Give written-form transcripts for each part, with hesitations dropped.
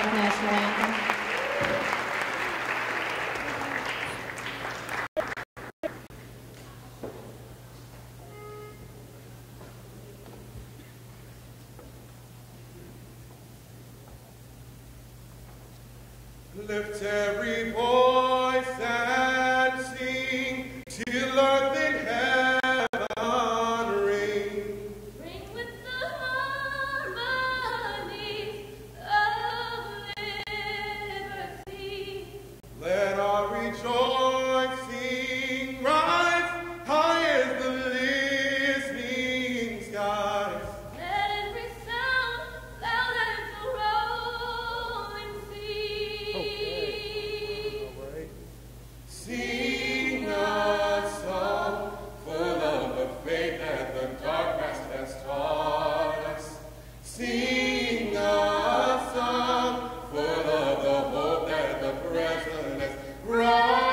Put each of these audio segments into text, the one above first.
Black National Anthem. Lift every voice and sing till earth and heaven ring. Ring with the harmonies of liberty. Let our rejoicing rise high as the listening skies. Let it resound loud as the rolling sea. Sing a song full of the faith that the dark past has taught us. Sing a song full of the hope that the present has brought.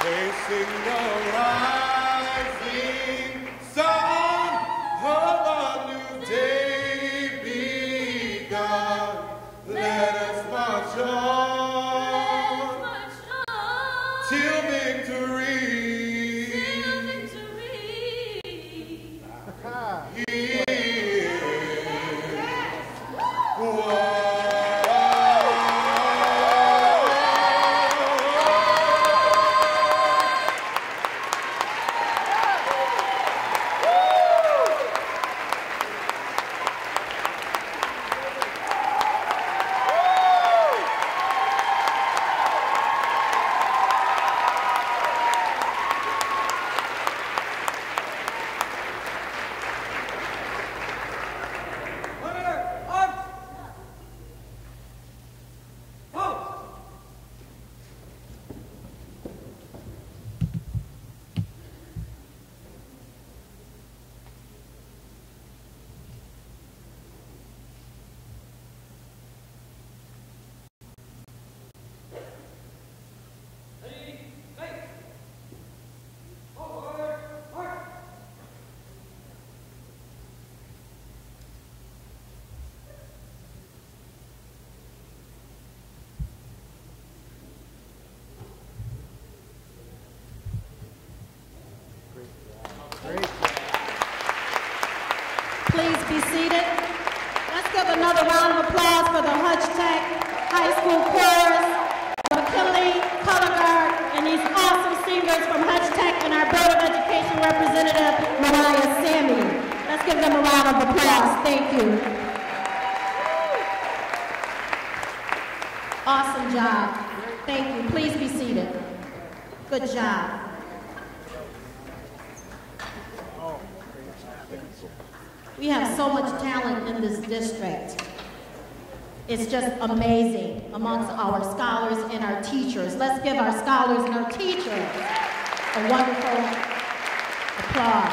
They sing the rising song of a new day begun. Let us march on till victory. Please be seated. Let's give another round of applause for the Hutch Tech High School Chorus, McKinley, Color Guard, and these awesome singers from Hutch Tech and our Board of Education representative, Mariah Sammy. Let's give them a round of applause. Thank you. Awesome job. Thank you. Please be seated. Good job. We have so much talent in this district. It's just amazing amongst our scholars and our teachers. Let's give our scholars and our teachers a wonderful applause.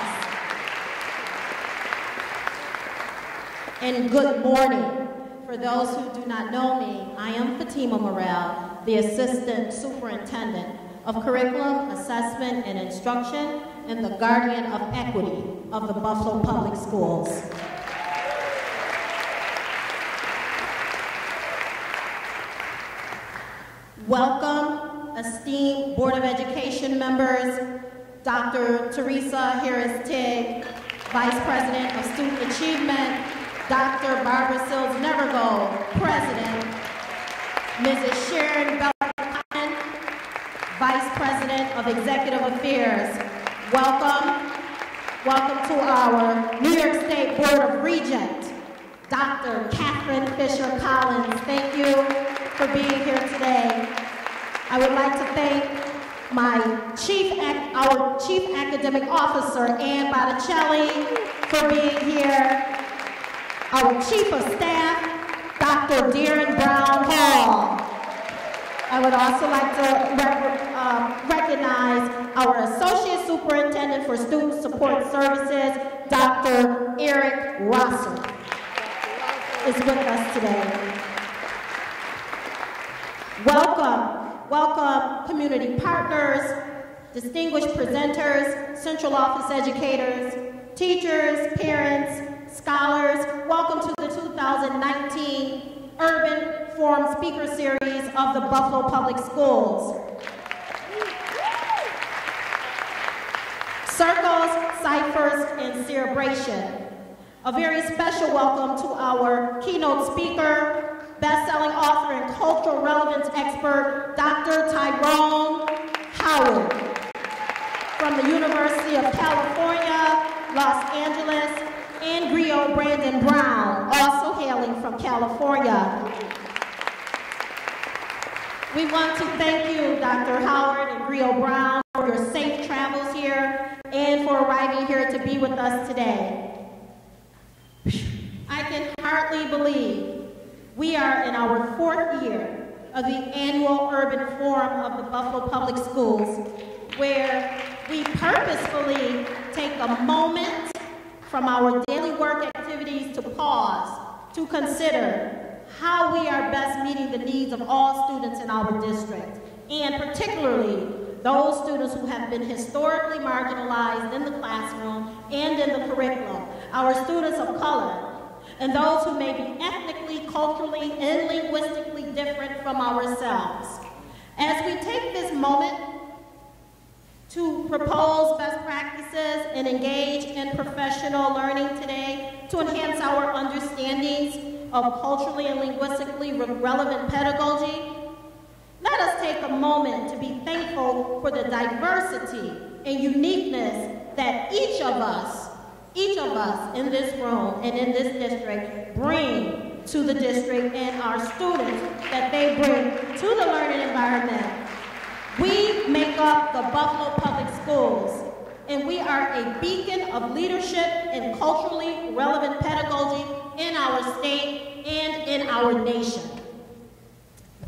And good morning. For those who do not know me, I am Fatima Morel, the Assistant Superintendent of Curriculum, Assessment, and Instruction, and the Guardian of Equity of the Buffalo Public Schools. Welcome, esteemed Board of Education members, Dr. Teresa Harris-Tigg, Vice President of Student Achievement, Dr. Barbara Sills-Nevergo, President, Mrs. Sharon Bell-Cotton, Vice President of Executive Affairs. Welcome. Welcome to our New York State Board of Regents, Dr. Catherine Fisher-Collins. Thank you for being here today. I would like to thank our Chief Academic Officer, Ann Botticelli, for being here. Our Chief of Staff, Dr. Darren Brown Hall. I would also like to recognize our Associate Superintendent for Student Support Services, Dr. Eric Rosser, is with us today. Welcome community partners, distinguished presenters, central office educators, teachers, parents, scholars, welcome to the 2019 Urban Forum Speaker Series of the Buffalo Public Schools. Circles, ciphers, and celebration. A very special welcome to our keynote speaker, best-selling author and cultural relevance expert, Dr. Tyrone Howard, from the University of California, Los Angeles, and Griot Brandon Brown, also hailing from California. We want to thank you, Dr. Howard and Griot Brown, for your safe travels here and for arriving here to be with us today. I can hardly believe we are in our 4th year of the annual Urban Forum of the Buffalo Public Schools, where we purposefully take a moment from our daily work activities to pause, to consider how we are best meeting the needs of all students in our district, and particularly those students who have been historically marginalized in the classroom and in the curriculum, our students of color, and those who may be ethnically, culturally, and linguistically different from ourselves. As we take this moment to propose best practices and engage in professional learning today to enhance our understandings of culturally and linguistically relevant pedagogy, let us take a moment to be thankful for the diversity and uniqueness that each of us in this room and in this district bring to the district, and our students that they bring to the learning environment. We make up the Buffalo Public Schools, and we are a beacon of leadership and culturally relevant pedagogy in our state and in our nation.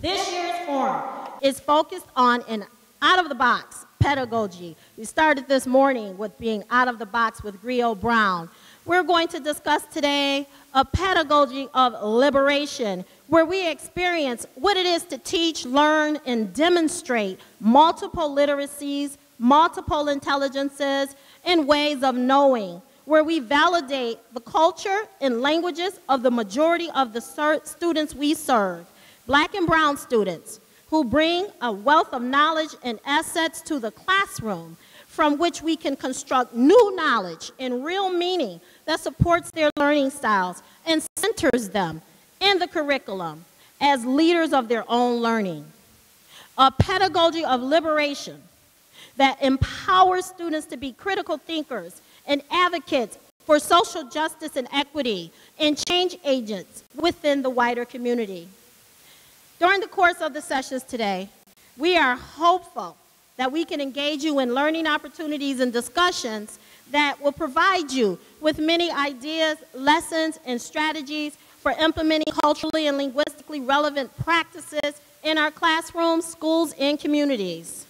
This year's forum is focused on an out-of-the-box pedagogy. We started this morning with being out of the box with Griot Brown. We're going to discuss today a pedagogy of liberation, where we experience what it is to teach, learn, and demonstrate multiple literacies, multiple intelligences, and ways of knowing, where we validate the culture and languages of the majority of the students we serve, Black and brown students, who bring a wealth of knowledge and assets to the classroom from which we can construct new knowledge and real meaning that supports their learning styles and centers them in the curriculum as leaders of their own learning. A pedagogy of liberation that empowers students to be critical thinkers and advocates for social justice and equity and change agents within the wider community. During the course of the sessions today, we are hopeful that we can engage you in learning opportunities and discussions that will provide you with many ideas, lessons, and strategies for implementing culturally and linguistically relevant practices in our classrooms, schools, and communities.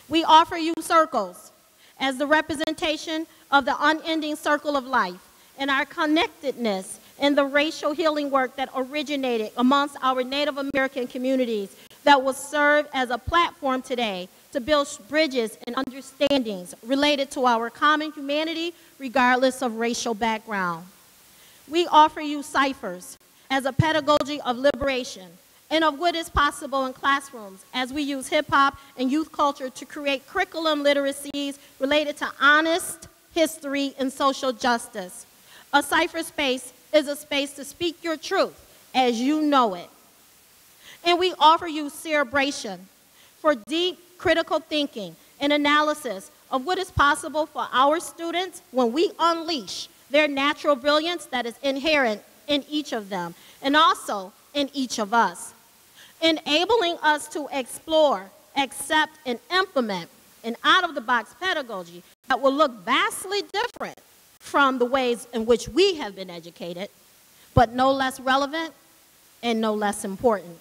We offer you circles as the representation of the unending circle of life and our connectedness in the racial healing work that originated amongst our Native American communities that will serve as a platform today to build bridges and understandings related to our common humanity regardless of racial background. We offer you ciphers as a pedagogy of liberation and of what is possible in classrooms as we use hip-hop and youth culture to create curriculum literacies related to honest history and social justice. A cipher space is a space to speak your truth as you know it. And we offer you celebration for deep critical thinking and analysis of what is possible for our students when we unleash their natural brilliance that is inherent in each of them and also in each of us, enabling us to explore, accept, and implement an out-of-the-box pedagogy that will look vastly different from the ways in which we have been educated, but no less relevant and no less important.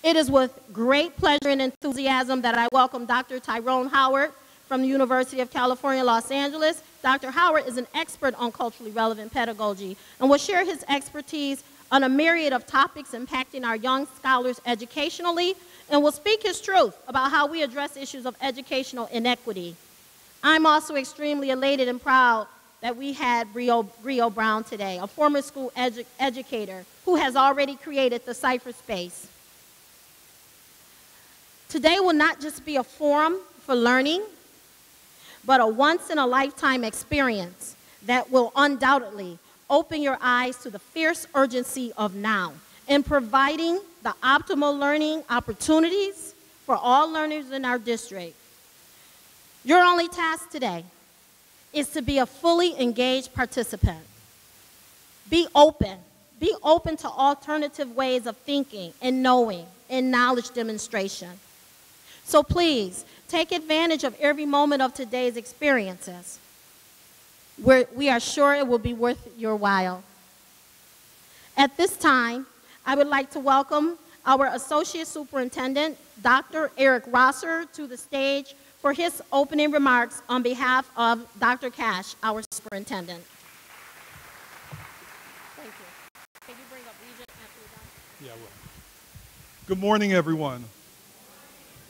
It is with great pleasure and enthusiasm that I welcome Dr. Tyrone Howard from the University of California, Los Angeles. Dr. Howard is an expert on culturally relevant pedagogy and will share his expertise on a myriad of topics impacting our young scholars educationally, and will speak his truth about how we address issues of educational inequity. I'm also extremely elated and proud that we had Rio Brown today, a former school educator who has already created the cypherspace. Today will not just be a forum for learning, but a once-in-a-lifetime experience that will undoubtedly open your eyes to the fierce urgency of now in providing the optimal learning opportunities for all learners in our district. Your only task today is to be a fully engaged participant. Be open to alternative ways of thinking and knowing and knowledge demonstration. So please, take advantage of every moment of today's experiences. We are sure it will be worth your while. At this time, I would like to welcome our Associate Superintendent, Dr. Eric Rosser, to the stage for his opening remarks on behalf of Dr. Cash, our Superintendent. Thank you. Can you bring up Regent after you're done? Yeah, I will. Good morning, everyone.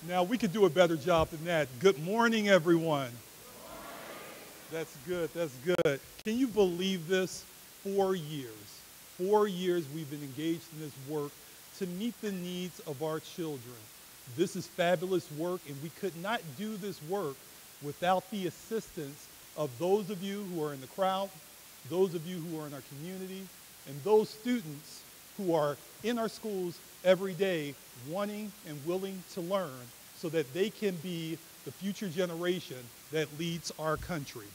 Now, we could do a better job than that. Good morning, everyone. That's good, that's good. Can you believe this? 4 years. 4 years we've been engaged in this work to meet the needs of our children. This is fabulous work, and we could not do this work without the assistance of those of you who are in the crowd, those of you who are in our community, and those students who are in our schools every day wanting and willing to learn so that they can be the future generation that leads our country.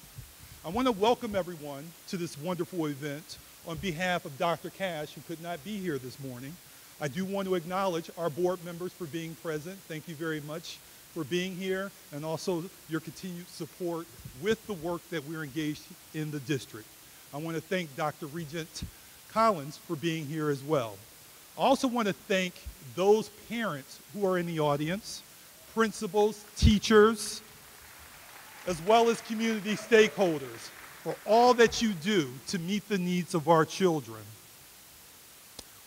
I want to welcome everyone to this wonderful event on behalf of Dr. Cash, who could not be here this morning. I do want to acknowledge our board members for being present. Thank you very much for being here, and also your continued support with the work that we're engaged in the district. I want to thank Dr. Regent Collins for being here as well. I also want to thank those parents who are in the audience, principals, teachers, as well as community stakeholders for all that you do to meet the needs of our children.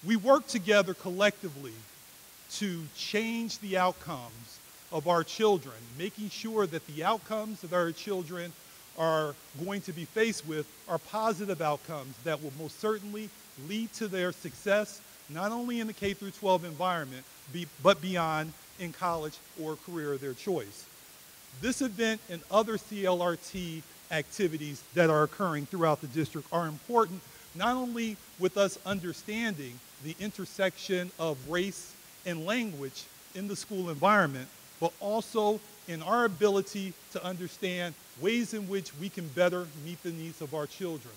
We work together collectively to change the outcomes of our children, making sure that the outcomes that our children are going to be faced with are positive outcomes that will most certainly lead to their success, not only in the K-12 environment, but beyond in college or career of their choice. This event and other CLRT activities that are occurring throughout the district are important, not only with us understanding the intersection of race and language in the school environment, but also in our ability to understand ways in which we can better meet the needs of our children.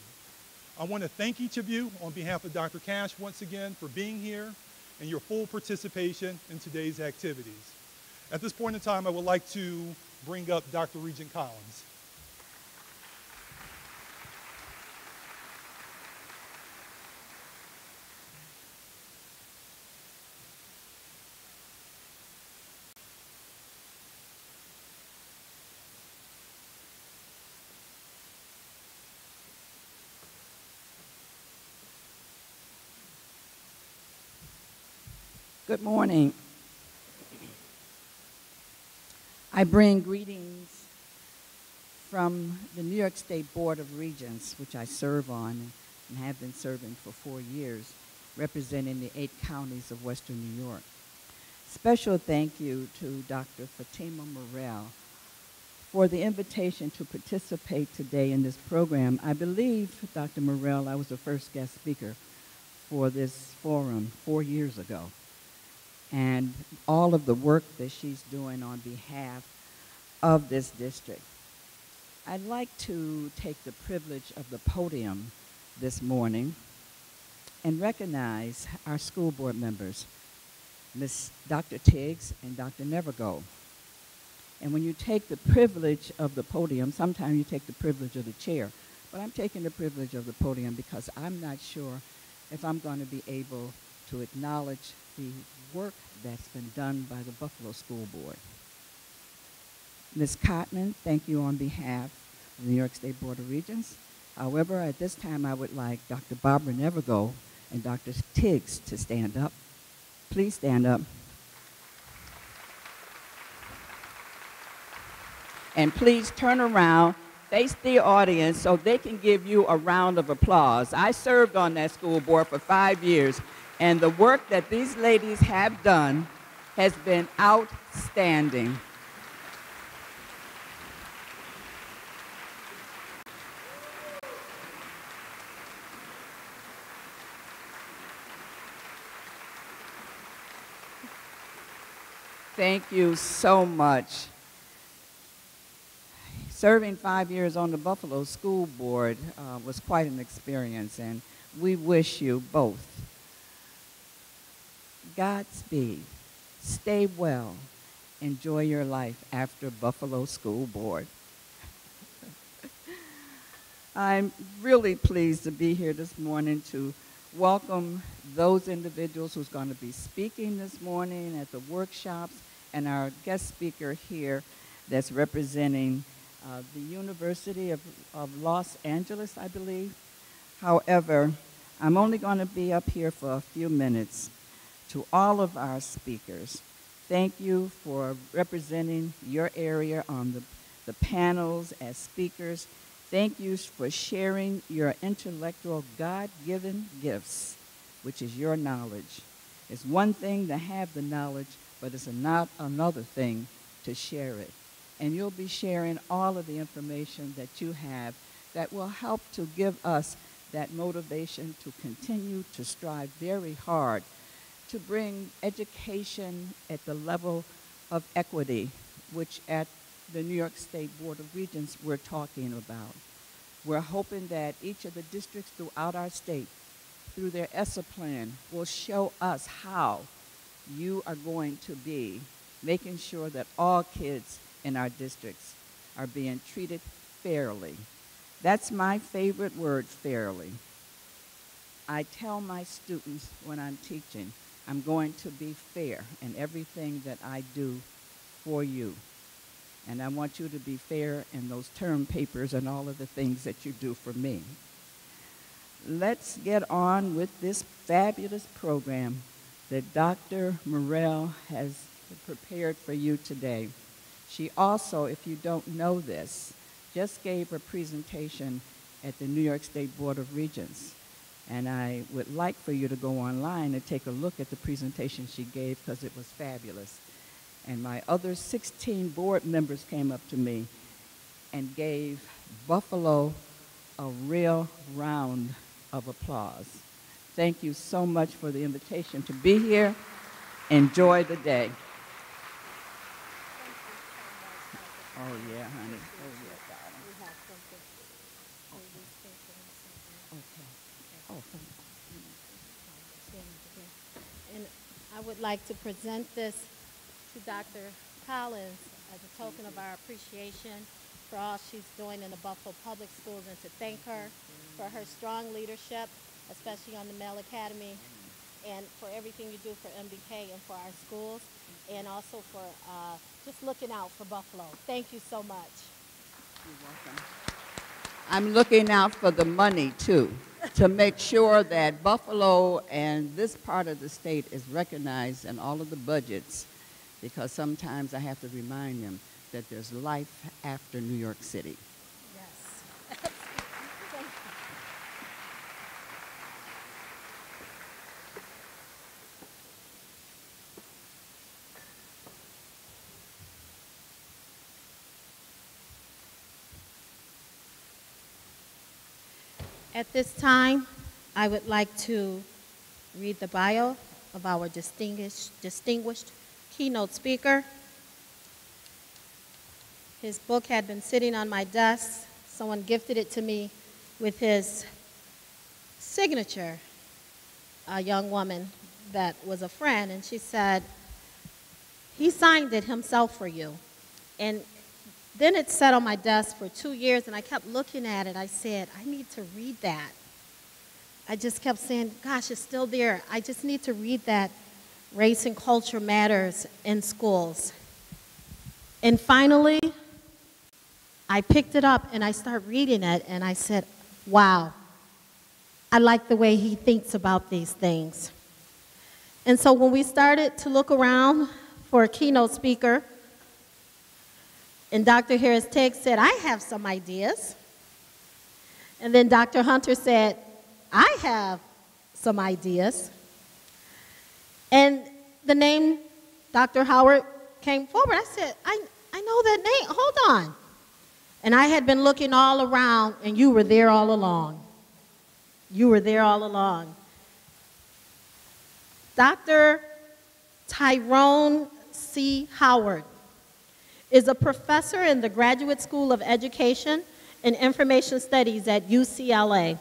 I want to thank each of you on behalf of Dr. Cash once again for being here and your full participation in today's activities. At this point in time, I would like to bring up Dr. Regent Collins. Good morning. I bring greetings from the New York State Board of Regents, which I serve on and have been serving for 4 years, representing the 8 counties of Western New York. Special thank you to Dr. Fatima Morrell for the invitation to participate today in this program. I believe, Dr. Morrell, I was the first guest speaker for this forum 4 years ago. And all of the work that she's doing on behalf of this district. I'd like to take the privilege of the podium this morning and recognize our school board members, Ms. Dr. Tiggs and Dr. Nevergo. And when you take the privilege of the podium, sometimes you take the privilege of the chair, but I'm taking the privilege of the podium because I'm not sure if I'm going to be able to acknowledge the work that's been done by the Buffalo School Board. Ms. Cotman, thank you on behalf of the New York State Board of Regents. However, at this time, I would like Dr. Barbara Nevergo and Dr. Tiggs to stand up. Please stand up. And please turn around, face the audience so they can give you a round of applause. I served on that school board for 5 years, and the work that these ladies have done has been outstanding. Thank you so much. Serving 5 years on the Buffalo School Board was quite an experience, and we wish you both Godspeed. Stay well. Enjoy your life after Buffalo School Board. I'm really pleased to be here this morning to welcome those individuals who's going to be speaking this morning at the workshops, and our guest speaker here that's representing the University of Los Angeles, I believe. However, I'm only going to be up here for a few minutes. To all of our speakers, thank you for representing your area on the panels as speakers. Thank you for sharing your intellectual God-given gifts, which is your knowledge. It's one thing to have the knowledge, but it's not another thing to share it. And you'll be sharing all of the information that you have that will help to give us that motivation to continue to strive very hard to bring education at the level of equity, which at the New York State Board of Regents we're talking about. We're hoping that each of the districts throughout our state, through their ESSA plan, will show us how you are going to be making sure that all kids in our districts are being treated fairly. That's my favorite word, fairly. I tell my students when I'm teaching, I'm going to be fair in everything that I do for you. And I want you to be fair in those term papers and all of the things that you do for me. Let's get on with this fabulous program that Dr. Morrell has prepared for you today. She also, if you don't know this, just gave a presentation at the New York State Board of Regents. And I would like for you to go online and take a look at the presentation she gave because it was fabulous. And my other 16 board members came up to me and gave Buffalo a real round of applause. Thank you so much for the invitation to be here. Enjoy the day. Oh, yeah, honey. Oh, yeah, darling. We have something for these patients. Okay. Oh, thank you. And I would like to present this to Dr. Collins as a token of our appreciation for all she's doing in the Buffalo Public Schools, and to thank her for her strong leadership, especially on the Male Academy, and for everything you do for MBK and for our schools, and also for just looking out for Buffalo. Thank you so much. You're welcome. I'm looking out for the money, too, to make sure that Buffalo and this part of the state is recognized in all of the budgets, because sometimes I have to remind them that there's life after New York City. Yes. Thank you. At this time, I would like to read the bio of our distinguished keynote speaker. His book had been sitting on my desk. Someone gifted it to me with his signature, a young woman that was a friend, and she said, he signed it himself for you. And then it sat on my desk for 2 years, and I kept looking at it. I said, I need to read that. I just kept saying, gosh, it's still there. I just need to read that. Race and culture matters in schools. And finally, I picked it up and I started reading it, and I said, wow, I like the way he thinks about these things. And so when we started to look around for a keynote speaker, And Dr. Harris Tigg said, I have some ideas. And then Dr. Hunter said, I have some ideas. And the name Dr. Howard came forward. I said, I know that name. Hold on. And I had been looking all around, and you were there all along. You were there all along. Dr. Tyrone C. Howard is a professor in the Graduate School of Education and Information Studies at UCLA.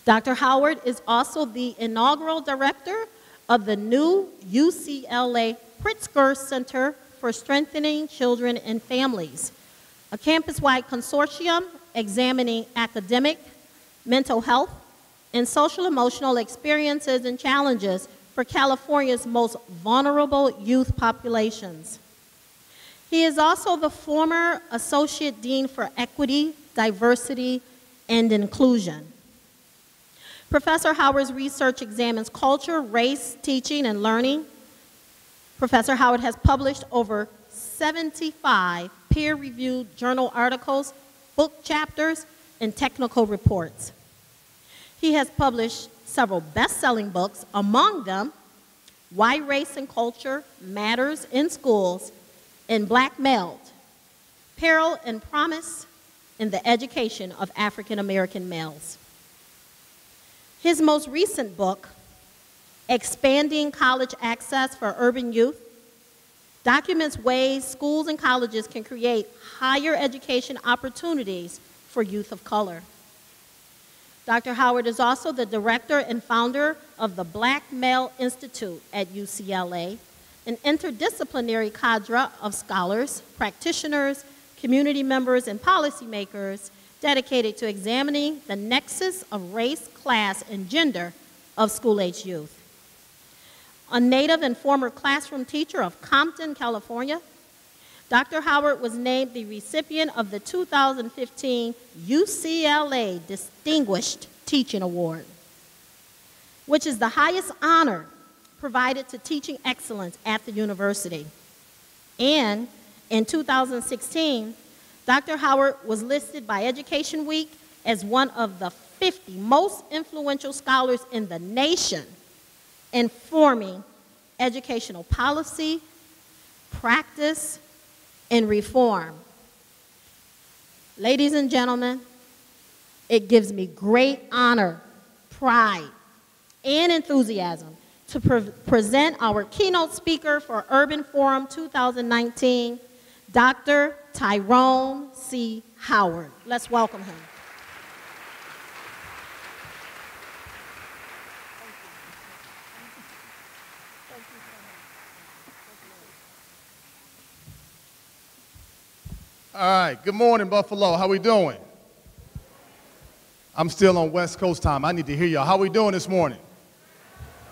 Dr. Howard is also the inaugural director of the new UCLA Pritzker Center for Strengthening Children and Families, a campus-wide consortium examining academic, mental health, and social-emotional experiences and challenges for California's most vulnerable youth populations. He is also the former Associate Dean for Equity, Diversity, and Inclusion. Professor Howard's research examines culture, race, teaching, and learning. Professor Howard has published over 75 peer-reviewed journal articles, book chapters, and technical reports. He has published several best-selling books, among them Why Race and Culture Matters in Schools and Black Male, Peril and Promise in the Education of African American Males. His most recent book, Expanding College Access for Urban Youth, documents ways schools and colleges can create higher education opportunities for youth of color. Dr. Howard is also the director and founder of the Black Male Institute at UCLA, an interdisciplinary cadre of scholars, practitioners, community members, and policymakers dedicated to examining the nexus of race, class, and gender of school-age youth. A native and former classroom teacher of Compton, California, Dr. Howard was named the recipient of the 2015 UCLA Distinguished Teaching Award, which is the highest honor provided to teaching excellence at the university. And in 2016, Dr. Howard was listed by Education Week as one of the 50 most influential scholars in the nation in forming educational policy, practice, and reform. Ladies and gentlemen, it gives me great honor, pride, and enthusiasm to present our keynote speaker for Urban Forum 2019, Dr. Tyrone C. Howard. Let's welcome him. All right, good morning, Buffalo. How we doing? I'm still on West Coast time. I need to hear y'all. How we doing this morning?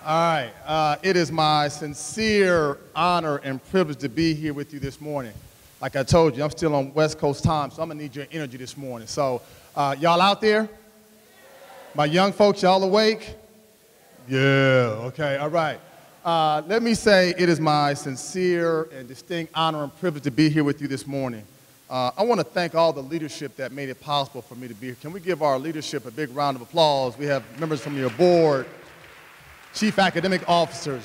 All right, it is my sincere honor and privilege to be here with you this morning. Like I told you, I'm still on West Coast time, so I'm gonna need your energy this morning. So, y'all out there? My young folks, y'all awake? Yeah, okay, all right. Let me say it is my sincere and distinct honor and privilege to be here with you this morning. I want to thank all the leadership that made it possible for me to be here. Can we give our leadership a big round of applause? We have members from your board, chief academic officers,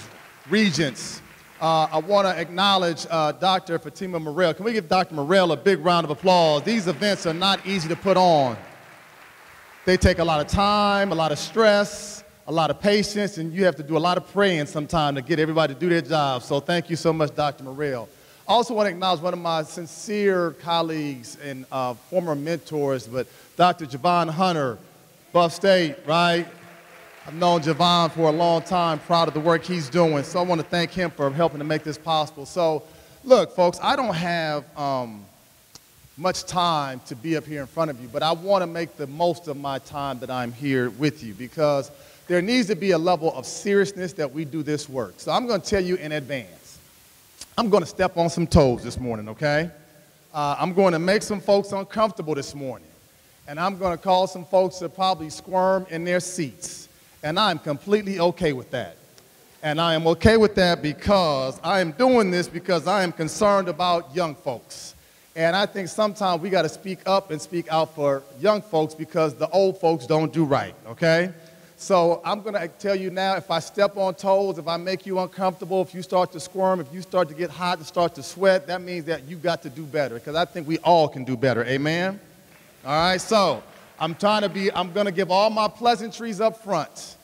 regents. I want to acknowledge Dr. Fatima Morrell. Can we give Dr. Morrell a big round of applause? These events are not easy to put on. They take a lot of time, a lot of stress, a lot of patience, and you have to do a lot of praying sometimes to get everybody to do their job. So thank you so much, Dr. Morrell. I also want to acknowledge one of my sincere colleagues and former mentors, but Dr. Javon Hunter, Buff State, right? I've known Javon for a long time, proud of the work he's doing, so I want to thank him for helping to make this possible. So, look, folks, I don't have much time to be up here in front of you, but I want to make the most of my time that I'm here with you because there needs to be a level of seriousness that we do this work. So I'm going to tell you in advance. I'm going to step on some toes this morning, okay? I'm going to make some folks uncomfortable this morning. And I'm going to cause some folks to probably squirm in their seats. And I'm completely okay with that. And I am okay with that because I am doing this because I am concerned about young folks. And I think sometimes we got to speak up and speak out for young folks because the old folks don't do right, okay? So I'm going to tell you now, if I step on toes, if I make you uncomfortable, if you start to squirm, if you start to get hot and start to sweat, that means that you got to do better, because I think we all can do better, amen? All right, so I'm going to give all my pleasantries up front,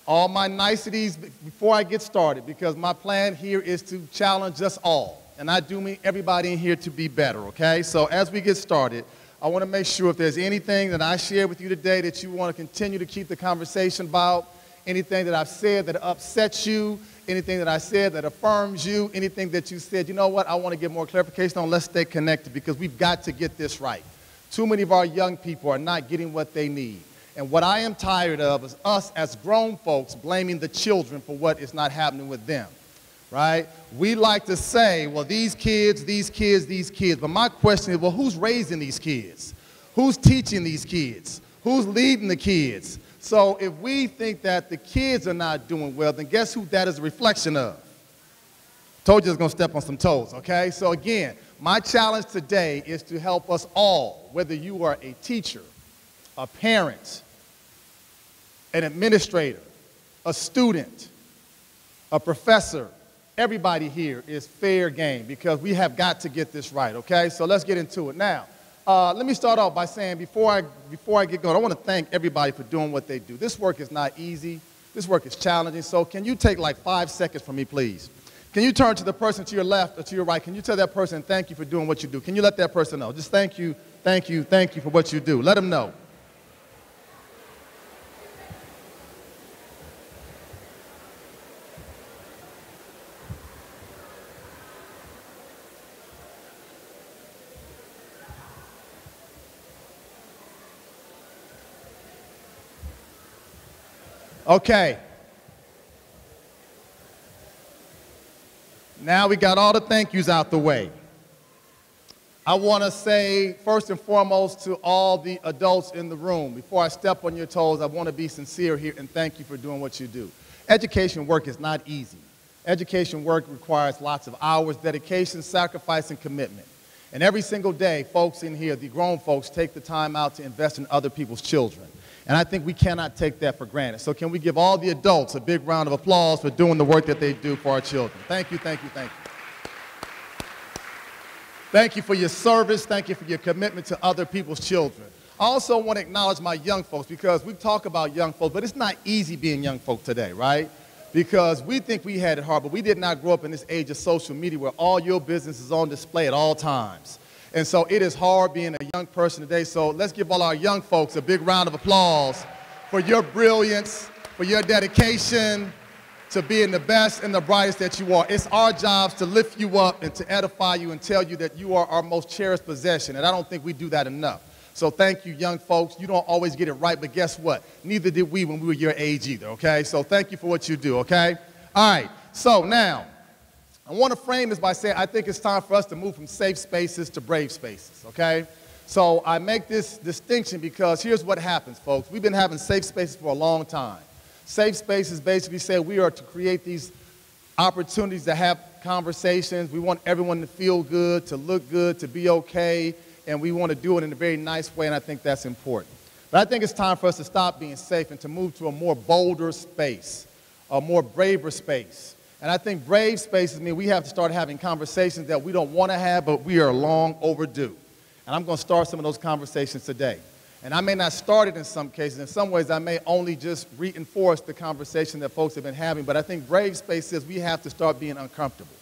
all my niceties before I get started, because my plan here is to challenge us all. And I do mean everybody in here to be better, okay? So as we get started, I want to make sure if there's anything that I share with you today that you want to continue to keep the conversation about, anything that I've said that upsets you, anything that I said that affirms you, anything that you said, you know what, I want to get more clarification on, let's stay connected, because we've got to get this right. Too many of our young people are not getting what they need. And what I am tired of is us as grown folks blaming the children for what is not happening with them. Right? We like to say, well, these kids. But my question is, well, who's raising these kids? Who's teaching these kids? Who's leading the kids? So if we think that the kids are not doing well, then guess who that is a reflection of? Told you I was going to step on some toes, okay? So again, my challenge today is to help us all, whether you are a teacher, a parent, an administrator, a student, a professor. Everybody here is fair game, because we have got to get this right, okay? So let's get into it. Now, let me start off by saying before I get going, I want to thank everybody for doing what they do. This work is not easy. This work is challenging. So can you take like 5 seconds from me, please? Can you turn to the person to your left or to your right? Can you tell that person thank you for doing what you do? Can you let that person know? Just thank you for what you do. Let them know. Okay. Now we got all the thank yous out the way. I want to say, first and foremost, to all the adults in the room, before I step on your toes, I want to be sincere here and thank you for doing what you do. Education work is not easy. Education work requires lots of hours, dedication, sacrifice, and commitment. And every single day, folks in here, the grown folks, take the time out to invest in other people's children. And I think we cannot take that for granted. So can we give all the adults a big round of applause for doing the work that they do for our children? Thank you, thank you, thank you. Thank you for your service. Thank you for your commitment to other people's children. I also want to acknowledge my young folks, because we talk about young folks, but it's not easy being young folk today, right? Because we think we had it hard, but we did not grow up in this age of social media where all your business is on display at all times. And so it is hard being a young person today. So let's give all our young folks a big round of applause for your brilliance, for your dedication to being the best and the brightest that you are. It's our jobs to lift you up and to edify you and tell you that you are our most cherished possession. And I don't think we do that enough. So thank you, young folks. You don't always get it right, but guess what? Neither did we when we were your age either, okay? So thank you for what you do, okay? All right, so now, I want to frame this by saying I think it's time for us to move from safe spaces to brave spaces, okay? So I make this distinction because here's what happens, folks. We've been having safe spaces for a long time. Safe spaces basically say we are to create these opportunities to have conversations. We want everyone to feel good, to look good, to be okay, and we want to do it in a very nice way, and I think that's important. But I think it's time for us to stop being safe and to move to a more bolder space, a more braver space. And I think brave spaces mean we have to start having conversations that we don't want to have, but we are long overdue. And I'm going to start some of those conversations today. And I may not start it in some cases. In some ways, I may only just reinforce the conversation that folks have been having. But I think brave space says we have to start being uncomfortable.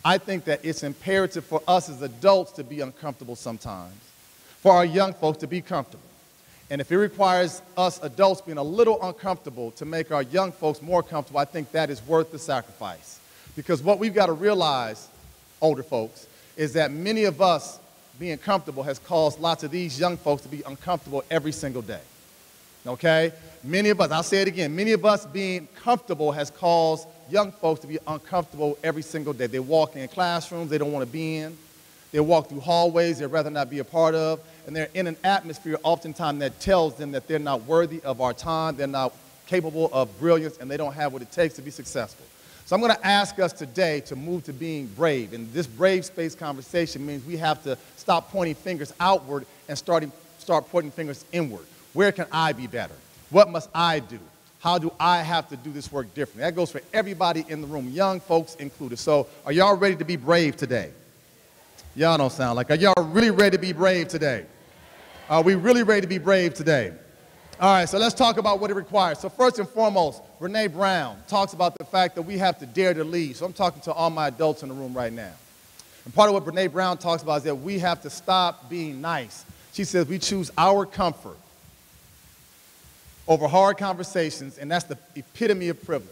I think that it's imperative for us as adults to be uncomfortable sometimes, for our young folks to be comfortable. And if it requires us adults being a little uncomfortable to make our young folks more comfortable, I think that is worth the sacrifice. Because what we've got to realize, older folks, is that many of us being comfortable has caused lots of these young folks to be uncomfortable every single day. Okay? Many of us, I'll say it again, many of us being comfortable has caused young folks to be uncomfortable every single day. They walk in classrooms they don't want to be in. They walk through hallways they'd rather not be a part of. And they're in an atmosphere oftentimes that tells them that they're not worthy of our time, they're not capable of brilliance, and they don't have what it takes to be successful. So I'm going to ask us today to move to being brave. And this brave space conversation means we have to stop pointing fingers outward and start pointing fingers inward. Where can I be better? What must I do? How do I have to do this work differently? That goes for everybody in the room, young folks included. So are y'all ready to be brave today? Y'all don't sound like it. Are y'all really ready to be brave today? Are we really ready to be brave today? All right, so let's talk about what it requires. So first and foremost, Brene Brown talks about the fact that we have to dare to lead. So I'm talking to all my adults in the room right now. And part of what Brene Brown talks about is that we have to stop being nice. She says we choose our comfort over hard conversations, and that's the epitome of privilege.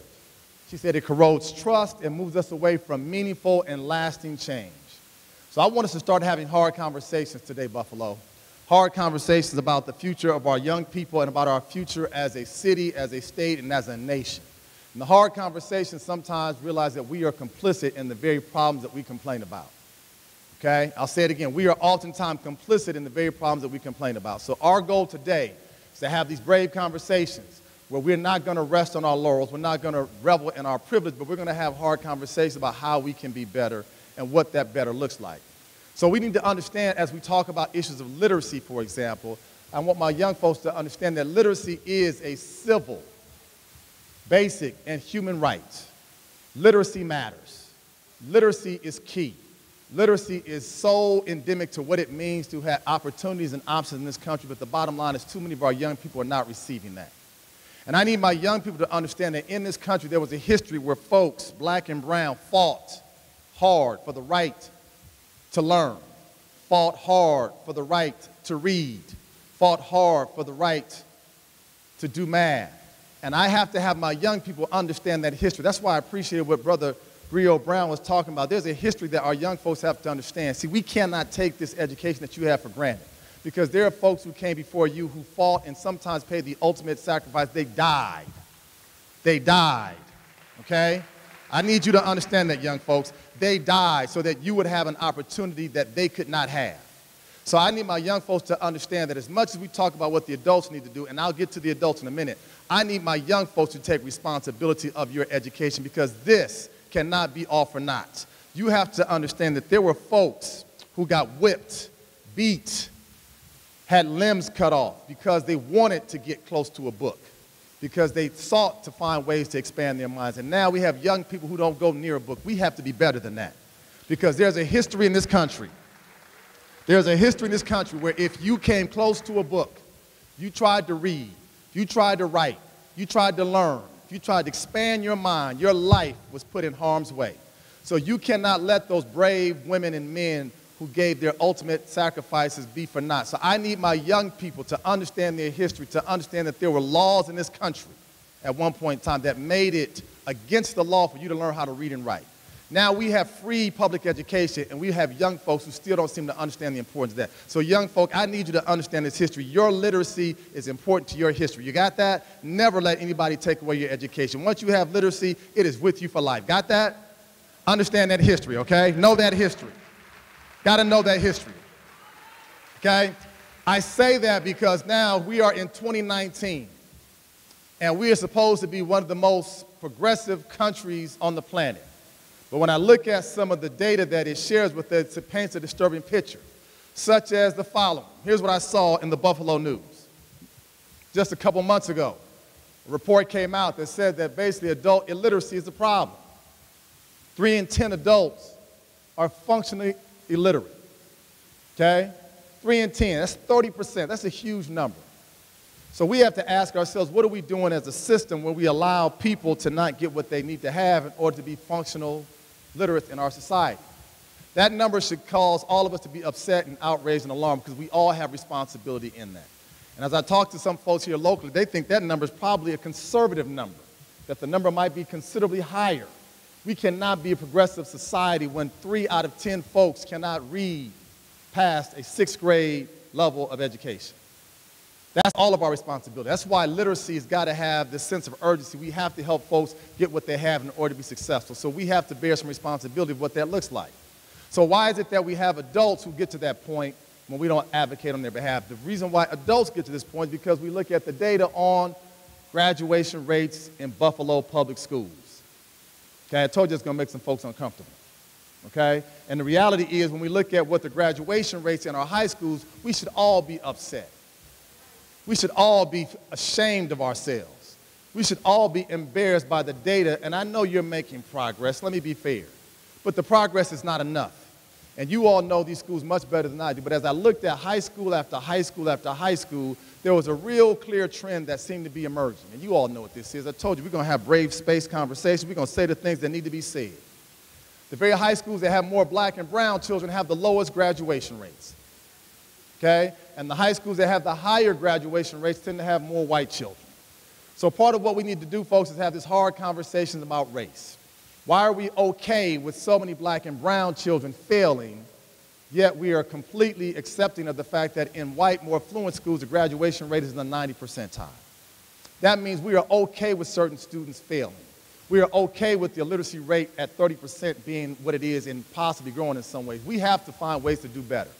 She said it corrodes trust and moves us away from meaningful and lasting change. So I want us to start having hard conversations today, Buffalo. Hard conversations about the future of our young people and about our future as a city, as a state, and as a nation. And the hard conversations sometimes realize that we are complicit in the very problems that we complain about. Okay? I'll say it again. We are oftentimes complicit in the very problems that we complain about. So our goal today is to have these brave conversations where we're not going to rest on our laurels. We're not going to revel in our privilege, but we're going to have hard conversations about how we can be better and what that better looks like. So we need to understand, as we talk about issues of literacy, for example, I want my young folks to understand that literacy is a civil, basic, and human right. Literacy matters. Literacy is key. Literacy is so endemic to what it means to have opportunities and options in this country, but the bottom line is too many of our young people are not receiving that. And I need my young people to understand that in this country there was a history where folks, black and brown, fought hard for the right to learn, fought hard for the right to read, fought hard for the right to do math. And I have to have my young people understand that history. That's why I appreciate what Brother Griot Brown was talking about. There's a history that our young folks have to understand. See, we cannot take this education that you have for granted because there are folks who came before you who fought and sometimes paid the ultimate sacrifice. They died. They died, okay? I need you to understand that, young folks. They died so that you would have an opportunity that they could not have. So I need my young folks to understand that as much as we talk about what the adults need to do, and I'll get to the adults in a minute, I need my young folks to take responsibility of your education because this cannot be all for naught. You have to understand that there were folks who got whipped, beat, had limbs cut off because they wanted to get close to a book, because they sought to find ways to expand their minds. And now we have young people who don't go near a book. We have to be better than that because there's a history in this country. There's a history in this country where if you came close to a book, you tried to read, you tried to write, you tried to learn, you tried to expand your mind, your life was put in harm's way. So you cannot let those brave women and men who gave their ultimate sacrifices be for naught. So I need my young people to understand their history, to understand that there were laws in this country at one point in time that made it against the law for you to learn how to read and write. Now we have free public education, and we have young folks who still don't seem to understand the importance of that. So young folk, I need you to understand this history. Your literacy is important to your history. You got that? Never let anybody take away your education. Once you have literacy, it is with you for life. Got that? Understand that history, okay? Know that history. Got to know that history, okay? I say that because now we are in 2019, and we are supposed to be one of the most progressive countries on the planet. But when I look at some of the data that it shares with us, it paints a disturbing picture, such as the following. Here's what I saw in the Buffalo News. Just a couple months ago, a report came out that said that basically adult illiteracy is a problem. 3 in 10 adults are functionally illiterate, okay? 3 in 10, that's 30%. That's a huge number. So we have to ask ourselves, what are we doing as a system where we allow people to not get what they need to have in order to be functional literate in our society? That number should cause all of us to be upset and outraged and alarmed because we all have responsibility in that. And as I talk to some folks here locally, they think that number is probably a conservative number, that the number might be considerably higher. We cannot be a progressive society when 3 out of 10 folks cannot read past a 6th grade level of education. That's all of our responsibility. That's why literacy has got to have this sense of urgency. We have to help folks get what they have in order to be successful. So we have to bear some responsibility of what that looks like. So why is it that we have adults who get to that point when we don't advocate on their behalf? The reason why adults get to this point is because we look at the data on graduation rates in Buffalo public schools. Okay, I told you it's going to make some folks uncomfortable. Okay? And the reality is, when we look at what the graduation rates in our high schools, we should all be upset. We should all be ashamed of ourselves. We should all be embarrassed by the data, and I know you're making progress, let me be fair. But the progress is not enough. And you all know these schools much better than I do, but as I looked at high school after high school after high school, there was a real clear trend that seemed to be emerging. And you all know what this is. I told you, we're going to have brave space conversations. We're going to say the things that need to be said. The very high schools that have more black and brown children have the lowest graduation rates. Okay? And the high schools that have the higher graduation rates tend to have more white children. So part of what we need to do, folks, is have this hard conversation about race. Why are we okay with so many black and brown children failing, yet we are completely accepting of the fact that in white, more affluent schools, the graduation rate is in the 90th percentile? That means we are okay with certain students failing. We are okay with the illiteracy rate at 30% being what it is and possibly growing in some ways. We have to find ways to do better.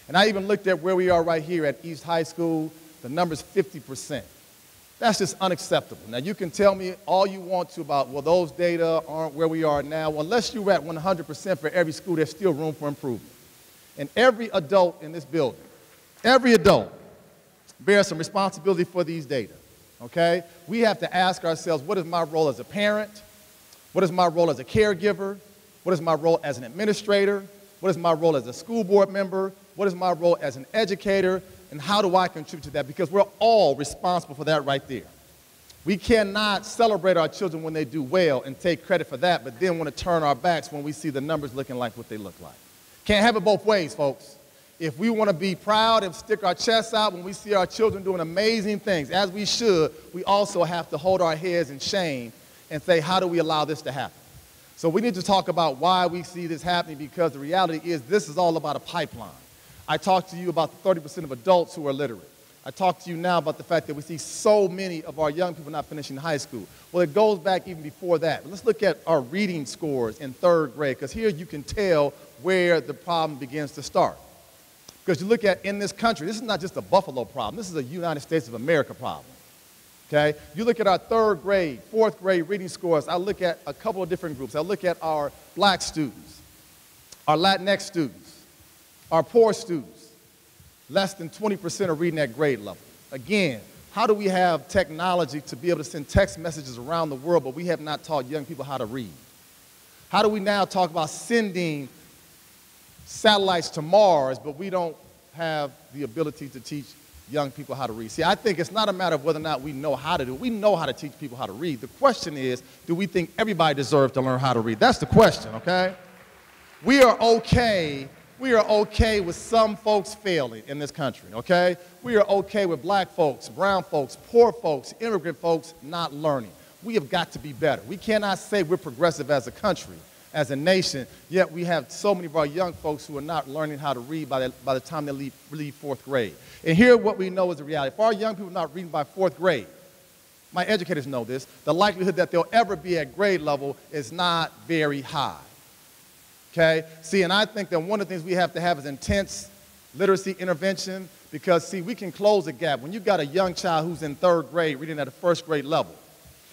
And I even looked at where we are right here at East High School. The number's 50%. That's just unacceptable. Now, you can tell me all you want to about, well, those data aren't where we are now. Well, unless you're at 100% for every school, there's still room for improvement. And every adult in this building, every adult bears some responsibility for these data, okay? We have to ask ourselves, what is my role as a parent? What is my role as a caregiver? What is my role as an administrator? What is my role as a school board member? What is my role as an educator? And how do I contribute to that? Because we're all responsible for that right there. We cannot celebrate our children when they do well and take credit for that, but then want to turn our backs when we see the numbers looking like what they look like. Can't have it both ways, folks. If we want to be proud and stick our chests out when we see our children doing amazing things, as we should, we also have to hold our heads in shame and say, how do we allow this to happen? So we need to talk about why we see this happening, because the reality is this is all about a pipeline. I talked to you about the 30% of adults who are literate. I talked to you now about the fact that we see so many of our young people not finishing high school. Well, it goes back even before that. But let's look at our reading scores in third grade, because here you can tell where the problem begins to start. Because you look at in this country, this is not just a Buffalo problem. This is a United States of America problem. Okay? You look at our third grade, fourth grade reading scores. I look at a couple of different groups. I look at our black students, our Latinx students, our poor students. Less than 20% are reading at grade level. Again, how do we have technology to be able to send text messages around the world, but we have not taught young people how to read? How do we now talk about sending satellites to Mars, but we don't have the ability to teach young people how to read? See, I think it's not a matter of whether or not we know how to do it. We know how to teach people how to read. The question is, do we think everybody deserves to learn how to read? That's the question, okay? We are okay with some folks failing in this country, okay? We are okay with black folks, brown folks, poor folks, immigrant folks not learning. We have got to be better. We cannot say we're progressive as a country, as a nation, yet we have so many of our young folks who are not learning how to read by the time they leave fourth grade. And here what we know is the reality. If our young people are not reading by fourth grade, my educators know this, the likelihood that they'll ever be at grade level is not very high. Okay? See, and I think that one of the things we have to have is intense literacy intervention, because, see, we can close a gap. When you've got a young child who's in third grade reading at a first grade level,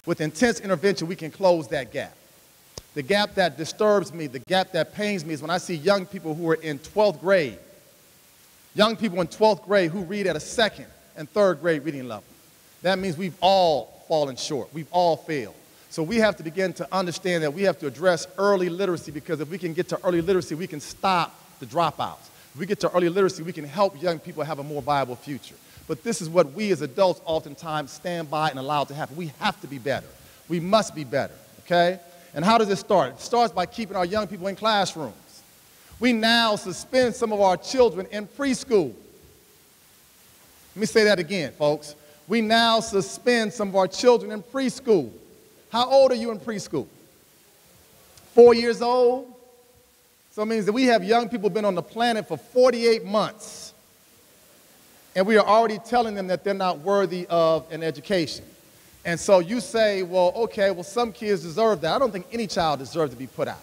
with intense intervention, we can close that gap. The gap that disturbs me, the gap that pains me, is when I see young people who are in 12th grade, young people in 12th grade who read at a second and third grade reading level. That means we've all fallen short. We've all failed. So we have to begin to understand that we have to address early literacy, because if we can get to early literacy, we can stop the dropouts. If we get to early literacy, we can help young people have a more viable future. But this is what we as adults oftentimes stand by and allow to happen. We have to be better. We must be better, okay? And how does it start? It starts by keeping our young people in classrooms. We now suspend some of our children in preschool. Let me say that again, folks. We now suspend some of our children in preschool. How old are you in preschool? 4 years old? So it means that we have young people been on the planet for 48 months, and we are already telling them that they're not worthy of an education. And so you say, well, okay, well, some kids deserve that. I don't think any child deserves to be put out.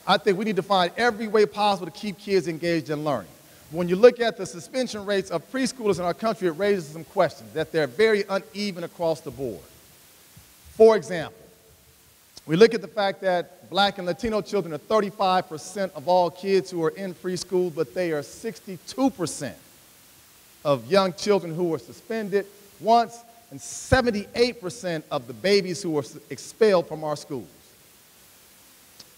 I think we need to find every way possible to keep kids engaged in learning. When you look at the suspension rates of preschoolers in our country, it raises some questions, that they're very uneven across the board. For example, We look at the fact that black and Latino children are 35% of all kids who are in preschool, but they are 62% of young children who were suspended once, and 78% of the babies who were expelled from our schools.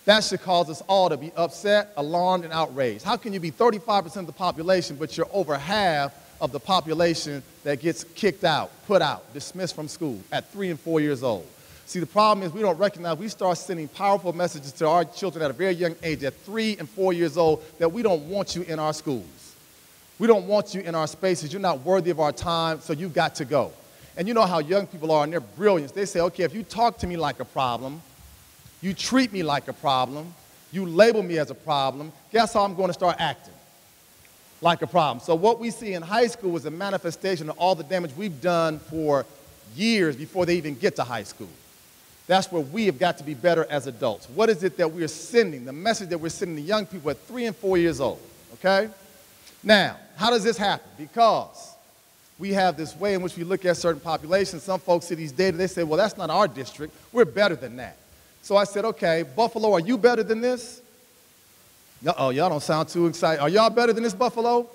That should cause us all to be upset, alarmed, and outraged. How can you be 35% of the population, but you're over half of the population that gets kicked out, put out, dismissed from school at 3 and 4 years old? See, the problem is we don't recognize, we start sending powerful messages to our children at a very young age, at 3 and 4 years old, that we don't want you in our schools. We don't want you in our spaces. You're not worthy of our time, so you've got to go. And you know how young people are, and they're brilliant. They say, okay, if you talk to me like a problem, you treat me like a problem, you label me as a problem, guess how I'm going to start acting? Like a problem. So what we see in high school is a manifestation of all the damage we've done for years before they even get to high school. That's where we have got to be better as adults. What is it that we're sending, the message that we're sending to young people at 3 and 4 years old, okay? Now, how does this happen? Because we have this way in which we look at certain populations. Some folks see these data, they say, well, that's not our district. We're better than that. So I said, okay, Buffalo, are you better than this? Uh-oh, y'all don't sound too excited. Are y'all better than this, Buffalo?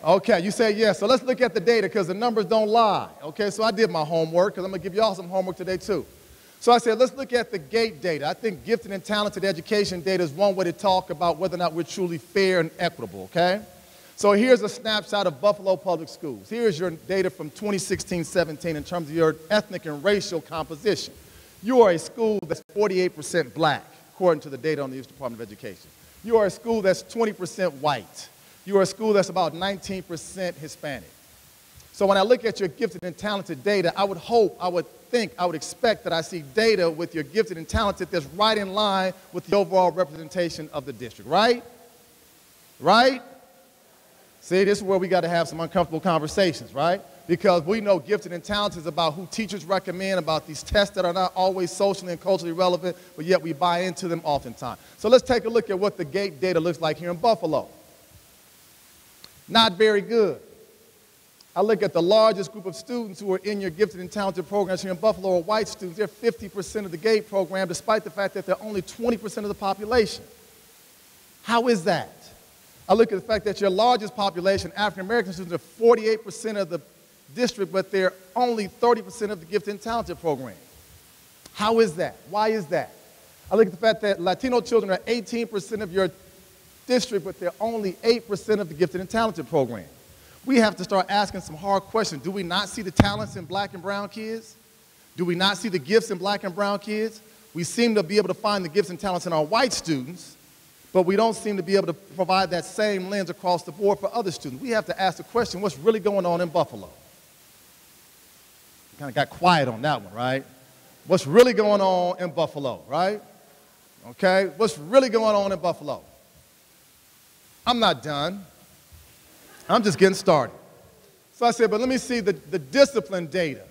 Okay, you say yes. So let's look at the data because the numbers don't lie. Okay, so I did my homework because I'm going to give y'all some homework today too. So I said, let's look at the GATE data. I think gifted and talented education data is one way to talk about whether or not we're truly fair and equitable, okay? So here's a snapshot of Buffalo Public Schools. Here's your data from 2016-17 in terms of your ethnic and racial composition. You are a school that's 48% black, according to the data on the U.S. Department of Education. You are a school that's 20% white. You are a school that's about 19% Hispanic. So when I look at your gifted and talented data, I would hope, I would think, I would expect that I see data with your gifted and talented that's right in line with the overall representation of the district, right? Right? See, this is where we got to have some uncomfortable conversations, right? Because we know gifted and talented is about who teachers recommend, about these tests that are not always socially and culturally relevant, but yet we buy into them oftentimes. So let's take a look at what the GATE data looks like here in Buffalo. Not very good. I look at the largest group of students who are in your gifted and talented programs here in Buffalo are white students. They're 50% of the GATE program, despite the fact that they're only 20% of the population. How is that? I look at the fact that your largest population, African-American students, are 48% of the district, but they're only 30% of the gifted and talented program. How is that? Why is that? I look at the fact that Latino children are 18% of your district, but they're only 8% of the gifted and talented program. We have to start asking some hard questions. Do we not see the talents in black and brown kids? Do we not see the gifts in black and brown kids? We seem to be able to find the gifts and talents in our white students, but we don't seem to be able to provide that same lens across the board for other students. We have to ask the question, what's really going on in Buffalo? Kind of got quiet on that one, right? What's really going on in Buffalo, right? Okay, what's really going on in Buffalo? I'm not done. I'm just getting started. So I said, but let me see the discipline data.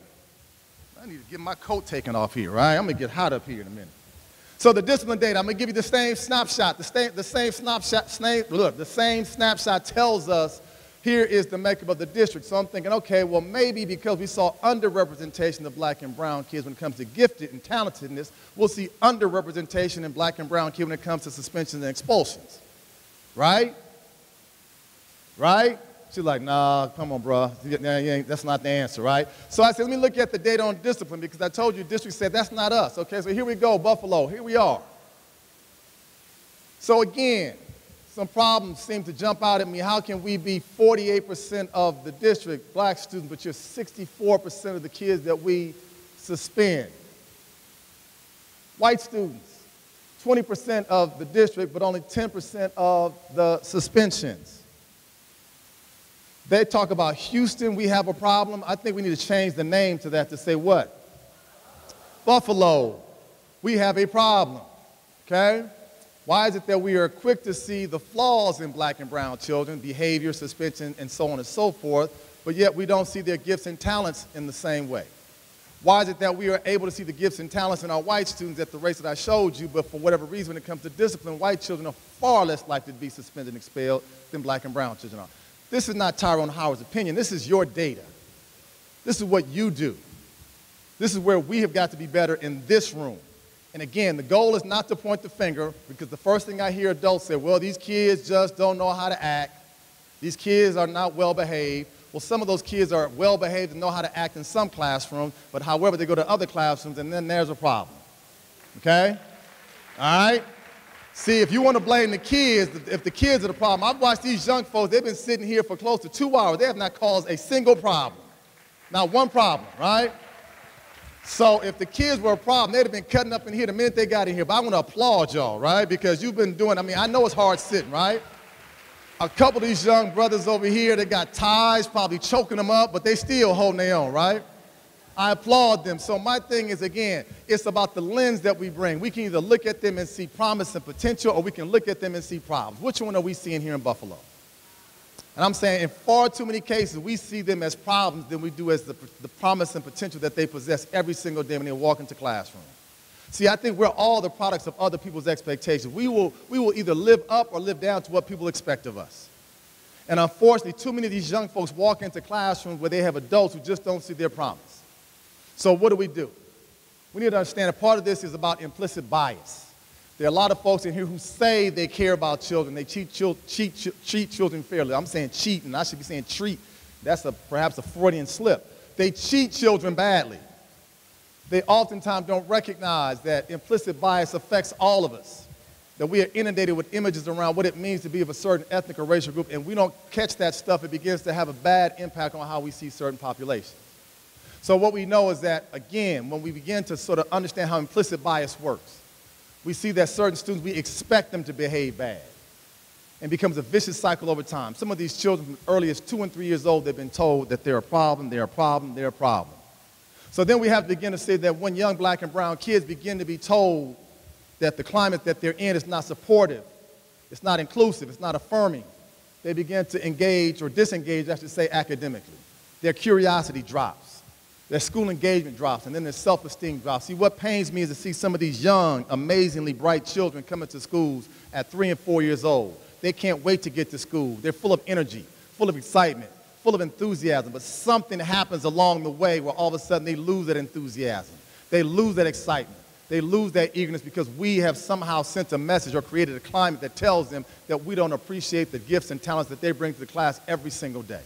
I need to get my coat taken off here, right? I'm going to get hot up here in a minute. So the discipline data, I'm going to give you the same snapshot. The same snapshot tells us here is the makeup of the district. So I'm thinking, okay, well, maybe because we saw underrepresentation of black and brown kids when it comes to gifted and talentedness, we'll see underrepresentation in black and brown kids when it comes to suspensions and expulsions. Right? Right? She's like, nah, come on, bro. That's not the answer, right? So I said, let me look at the data on discipline because I told you district said that's not us. Okay, so here we go, Buffalo. Here we are. So again, some problems seem to jump out at me. How can we be 48% of the district, black students, but you're 64% of the kids that we suspend? White students, 20% of the district, but only 10% of the suspensions. They talk about Houston, we have a problem. I think we need to change the name to that to say what? Buffalo, we have a problem, okay? Why is it that we are quick to see the flaws in black and brown children, behavior, suspension, and so on and so forth, but yet we don't see their gifts and talents in the same way? Why is it that we are able to see the gifts and talents in our white students at the rates that I showed you, but for whatever reason when it comes to discipline, white children are far less likely to be suspended and expelled than black and brown children are? This is not Tyrone Howard's opinion. This is your data. This is what you do. This is where we have got to be better in this room. And again, the goal is not to point the finger, because the first thing I hear adults say, well, these kids just don't know how to act. These kids are not well behaved. Well, some of those kids are well behaved and know how to act in some classrooms, but however, they go to other classrooms and then there's a problem. Okay? All right? See, if you want to blame the kids, if the kids are the problem, I've watched these young folks, they've been sitting here for close to 2 hours. They have not caused a single problem. Not one problem, right? So if the kids were a problem, they'd have been cutting up in here the minute they got in here. But I want to applaud y'all, right? Because you've been doing, I know it's hard sitting, right? A couple of these young brothers over here, they got ties, probably choking them up, but they still holding their own, right? I applaud them. So my thing is, again, it's about the lens that we bring. We can either look at them and see promise and potential, or we can look at them and see problems. Which one are we seeing here in Buffalo? And I'm saying in far too many cases, we see them as problems than we do as the promise and potential that they possess every single day when they walk into classroom. See, I think we're all the products of other people's expectations. We will either live up or live down to what people expect of us. And unfortunately, too many of these young folks walk into classrooms where they have adults who just don't see their promise. So what do? We need to understand that part of this is about implicit bias. There are a lot of folks in here who say they care about children. They treat children fairly. I'm saying cheat, and I should be saying treat. That's perhaps a Freudian slip. They cheat children badly. They oftentimes don't recognize that implicit bias affects all of us, that we are inundated with images around what it means to be of a certain ethnic or racial group, and we don't catch that stuff. It begins to have a bad impact on how we see certain populations. So what we know is that, again, when we begin to sort of understand how implicit bias works, we see that certain students, we expect them to behave bad, and becomes a vicious cycle over time. Some of these children, from as early as 2 and 3 years old, they've been told that they're a problem, they're a problem, they're a problem. So then we have to begin to say that when young black and brown kids begin to be told that the climate that they're in is not supportive, it's not inclusive, it's not affirming, they begin to engage or disengage, I should say, academically. Their curiosity drops. Their school engagement drops, and then their self-esteem drops. See, what pains me is to see some of these young, amazingly bright children coming to schools at 3 and 4 years old. They can't wait to get to school. They're full of energy, full of excitement, full of enthusiasm, but something happens along the way where all of a sudden they lose that enthusiasm. They lose that excitement. They lose that eagerness because we have somehow sent a message or created a climate that tells them that we don't appreciate the gifts and talents that they bring to the class every single day.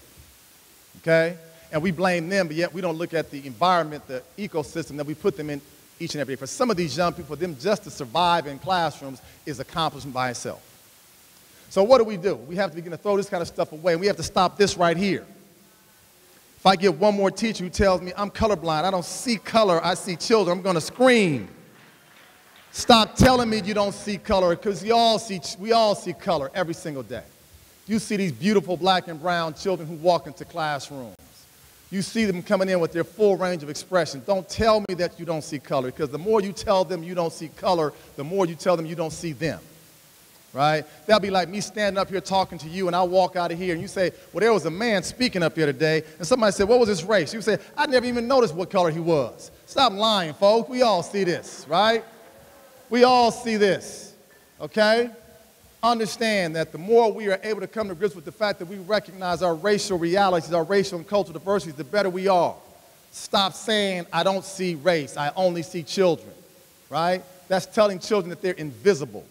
Okay? And we blame them, but yet we don't look at the environment, the ecosystem that we put them in each and every day. For some of these young people, for them just to survive in classrooms is accomplishment by itself. So what do? We have to begin to throw this kind of stuff away, and we have to stop this right here. If I get one more teacher who tells me I'm colorblind, I don't see color, I see children, I'm going to scream. Stop telling me you don't see color, because we all see color every single day. You see these beautiful black and brown children who walk into classrooms. You see them coming in with their full range of expression. Don't tell me that you don't see color, because the more you tell them you don't see color, the more you tell them you don't see them. Right? That'll be like me standing up here talking to you, and I walk out of here, and you say, well, there was a man speaking up here today, and somebody said, what was his race? You say, I never even noticed what color he was. Stop lying, folks. We all see this, right? We all see this, okay? Understand that the more we are able to come to grips with the fact that we recognize our racial realities, our racial and cultural diversities, the better we are. Stop saying, I don't see race, I only see children, right? That's telling children that they're invisible,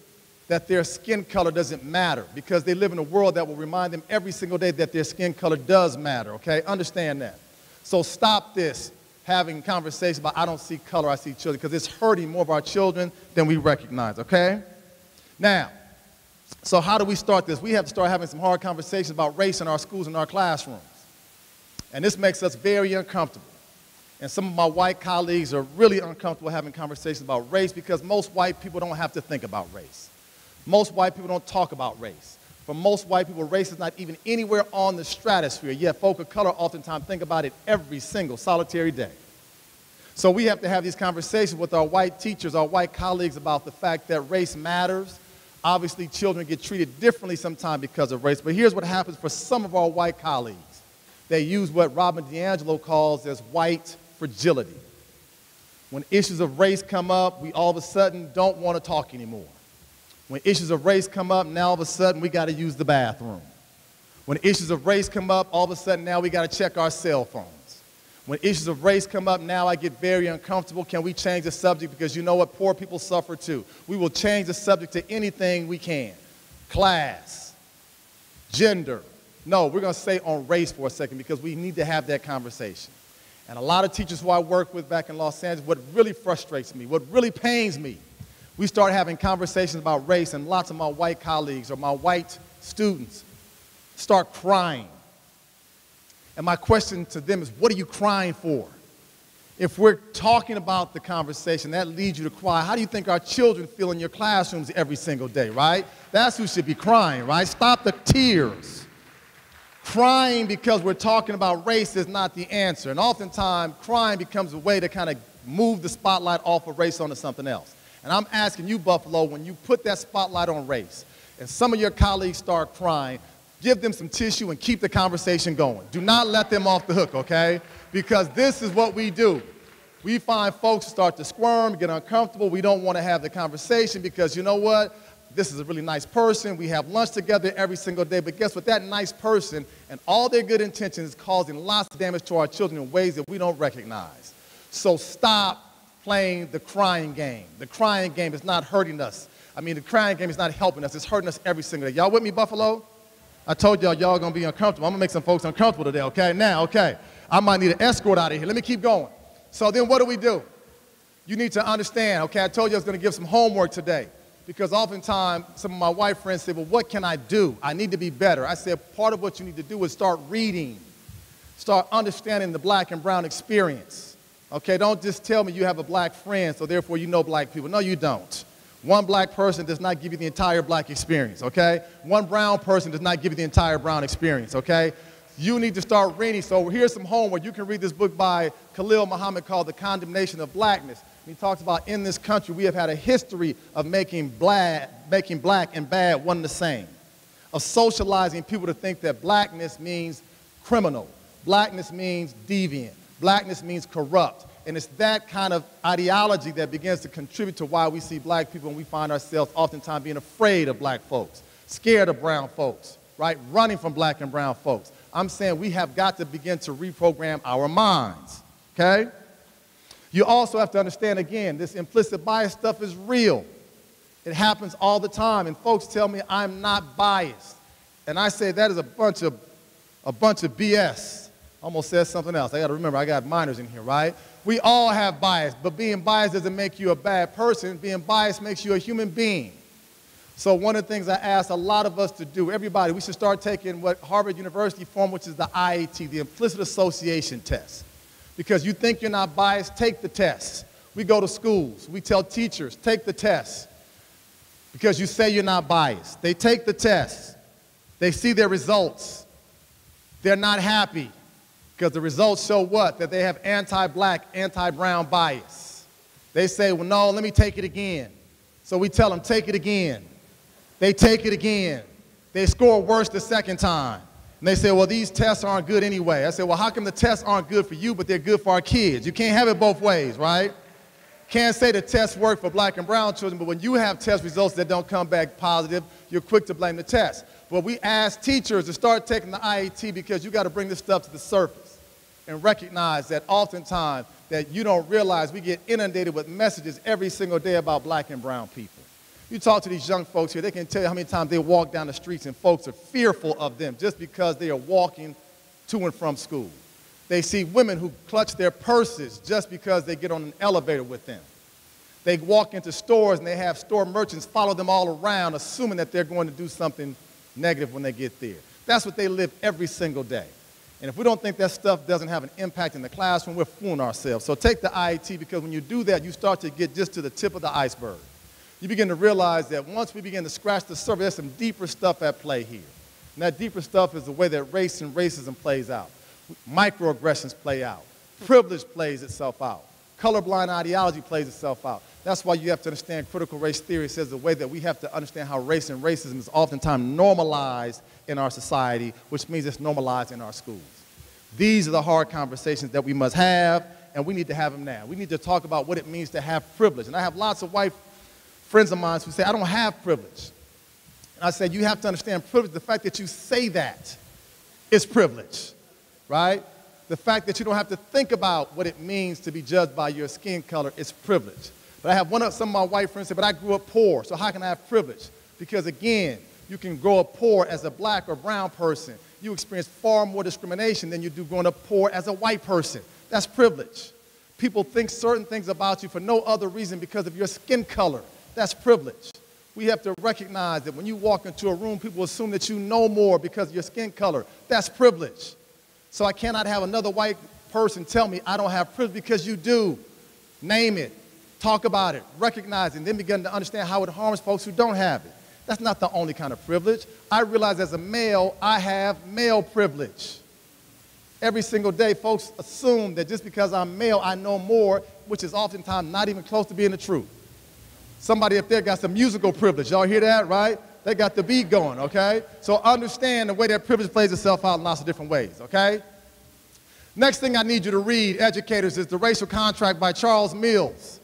that their skin color doesn't matter, because they live in a world that will remind them every single day that their skin color does matter, okay? Understand that. So stop this having conversations about I don't see color, I see children, because it's hurting more of our children than we recognize, okay? Now, so how do we start this? We have to start having some hard conversations about race in our schools and our classrooms. And this makes us very uncomfortable. And some of my white colleagues are really uncomfortable having conversations about race, because most white people don't have to think about race. Most white people don't talk about race. For most white people, race is not even anywhere on the stratosphere, yet folk of color oftentimes think about it every single solitary day. So we have to have these conversations with our white teachers, our white colleagues, about the fact that race matters. Obviously, children get treated differently sometimes because of race, but here's what happens for some of our white colleagues. They use what Robin DiAngelo calls as white fragility. When issues of race come up, we all of a sudden don't want to talk anymore. When issues of race come up, now all of a sudden we got to use the bathroom. When issues of race come up, all of a sudden now we got to check our cell phones. When issues of race come up now, I get very uncomfortable. Can we change the subject? Because you know what? Poor people suffer too. We will change the subject to anything we can. Class, gender. No, we're going to stay on race for a second because we need to have that conversation. And a lot of teachers who I work with back in Los Angeles, what really frustrates me, what really pains me, we start having conversations about race and lots of my white colleagues or my white students start crying. And my question to them is, what are you crying for? If we're talking about the conversation, that leads you to cry. How do you think our children feel in your classrooms every single day, right? That's who should be crying, right? Stop the tears. Crying because we're talking about race is not the answer. And oftentimes, crying becomes a way to kind of move the spotlight off of race onto something else. And I'm asking you, Buffalo, when you put that spotlight on race and some of your colleagues start crying, give them some tissue and keep the conversation going. Do not let them off the hook, okay? Because this is what we do. We find folks start to squirm, get uncomfortable. We don't want to have the conversation because you know what? This is a really nice person. We have lunch together every single day. But guess what? That nice person and all their good intentions is causing lots of damage to our children in ways that we don't recognize. So stop playing the crying game. The crying game is not hurting us. I mean, the crying game is not helping us. It's hurting us every single day. Y'all with me, Buffalo? I told y'all going to be uncomfortable. I'm going to make some folks uncomfortable today, okay? Now, okay, I might need an escort out of here. Let me keep going. So then what do? You need to understand, okay, I told you I was going to give some homework today because oftentimes some of my white friends say, well, what can I do? I need to be better. I said part of what you need to do is start reading, start understanding the black and brown experience, okay? Don't just tell me you have a black friend, so therefore you know black people. No, you don't. One black person does not give you the entire black experience, okay? One brown person does not give you the entire brown experience, okay? You need to start reading. So here's some homework. You can read this book by Khalil Muhammad called The Condemnation of Blackness. And he talks about in this country we have had a history of making black and bad one and the same, of socializing people to think that blackness means criminal, blackness means deviant, blackness means corrupt. And it's that kind of ideology that begins to contribute to why we see black people and we find ourselves oftentimes being afraid of black folks, scared of brown folks, right? Running from black and brown folks. I'm saying we have got to begin to reprogram our minds, okay? You also have to understand, again, this implicit bias stuff is real. It happens all the time, and folks tell me I'm not biased. And I say that is a bunch of BS. Almost said something else. I got to remember, I got minors in here, right? We all have bias, but being biased doesn't make you a bad person. Being biased makes you a human being. So one of the things I ask a lot of us to do, everybody, we should start taking what Harvard University formed, which is the IAT, the Implicit Association Test. Because you think you're not biased, take the test. We go to schools. We tell teachers, take the test. Because you say you're not biased. They take the test. They see their results. They're not happy. Because the results show what? That they have anti-black, anti-brown bias. They say, well, no, let me take it again. So we tell them, take it again. They take it again. They score worse the second time. And they say, well, these tests aren't good anyway. I say, well, how come the tests aren't good for you, but they're good for our kids? You can't have it both ways, right? Can't say the tests work for black and brown children, but when you have test results that don't come back positive, you're quick to blame the test. But we ask teachers to start taking the IAT because you got to bring this stuff to the surface and recognize that oftentimes that you don't realize we get inundated with messages every single day about black and brown people. You talk to these young folks here, they can tell you how many times they walk down the streets and folks are fearful of them just because they are walking to and from school. They see women who clutch their purses just because they get on an elevator with them. They walk into stores and they have store merchants follow them all around, assuming that they're going to do something negative when they get there. That's what they live every single day. And if we don't think that stuff doesn't have an impact in the classroom, we're fooling ourselves. So take the IAT, because when you do that, you start to get just to the tip of the iceberg. You begin to realize that once we begin to scratch the surface, there's some deeper stuff at play here. And that deeper stuff is the way that race and racism plays out. Microaggressions play out. Privilege plays itself out. Colorblind ideology plays itself out. That's why you have to understand critical race theory. It says the way that we have to understand how race and racism is oftentimes normalized in our society, which means it's normalized in our schools. These are the hard conversations that we must have, and we need to have them now. We need to talk about what it means to have privilege. And I have lots of white friends of mine who say, I don't have privilege. And I said, you have to understand privilege. The fact that you say that is privilege, right? the fact that you don't have to think about what it means to be judged by your skin color is privilege. But I have some of my white friends say, but I grew up poor, so how can I have privilege? Because again, you can grow up poor as a black or brown person. You experience far more discrimination than you do growing up poor as a white person. That's privilege. People think certain things about you for no other reason because of your skin color. That's privilege. We have to recognize that when you walk into a room, people assume that you know more because of your skin color. That's privilege. So I cannot have another white person tell me I don't have privilege because you do. Name it, talk about it, recognize it, and then begin to understand how it harms folks who don't have it. That's not the only kind of privilege. I realize as a male, I have male privilege. Every single day, folks assume that just because I'm male, I know more, which is oftentimes not even close to being the truth. Somebody up there got some musical privilege. Y'all hear that, right? They got the beat going, okay? So understand the way that privilege plays itself out in lots of different ways, okay? Next thing I need you to read, educators, is The Racial Contract by Charles Mills.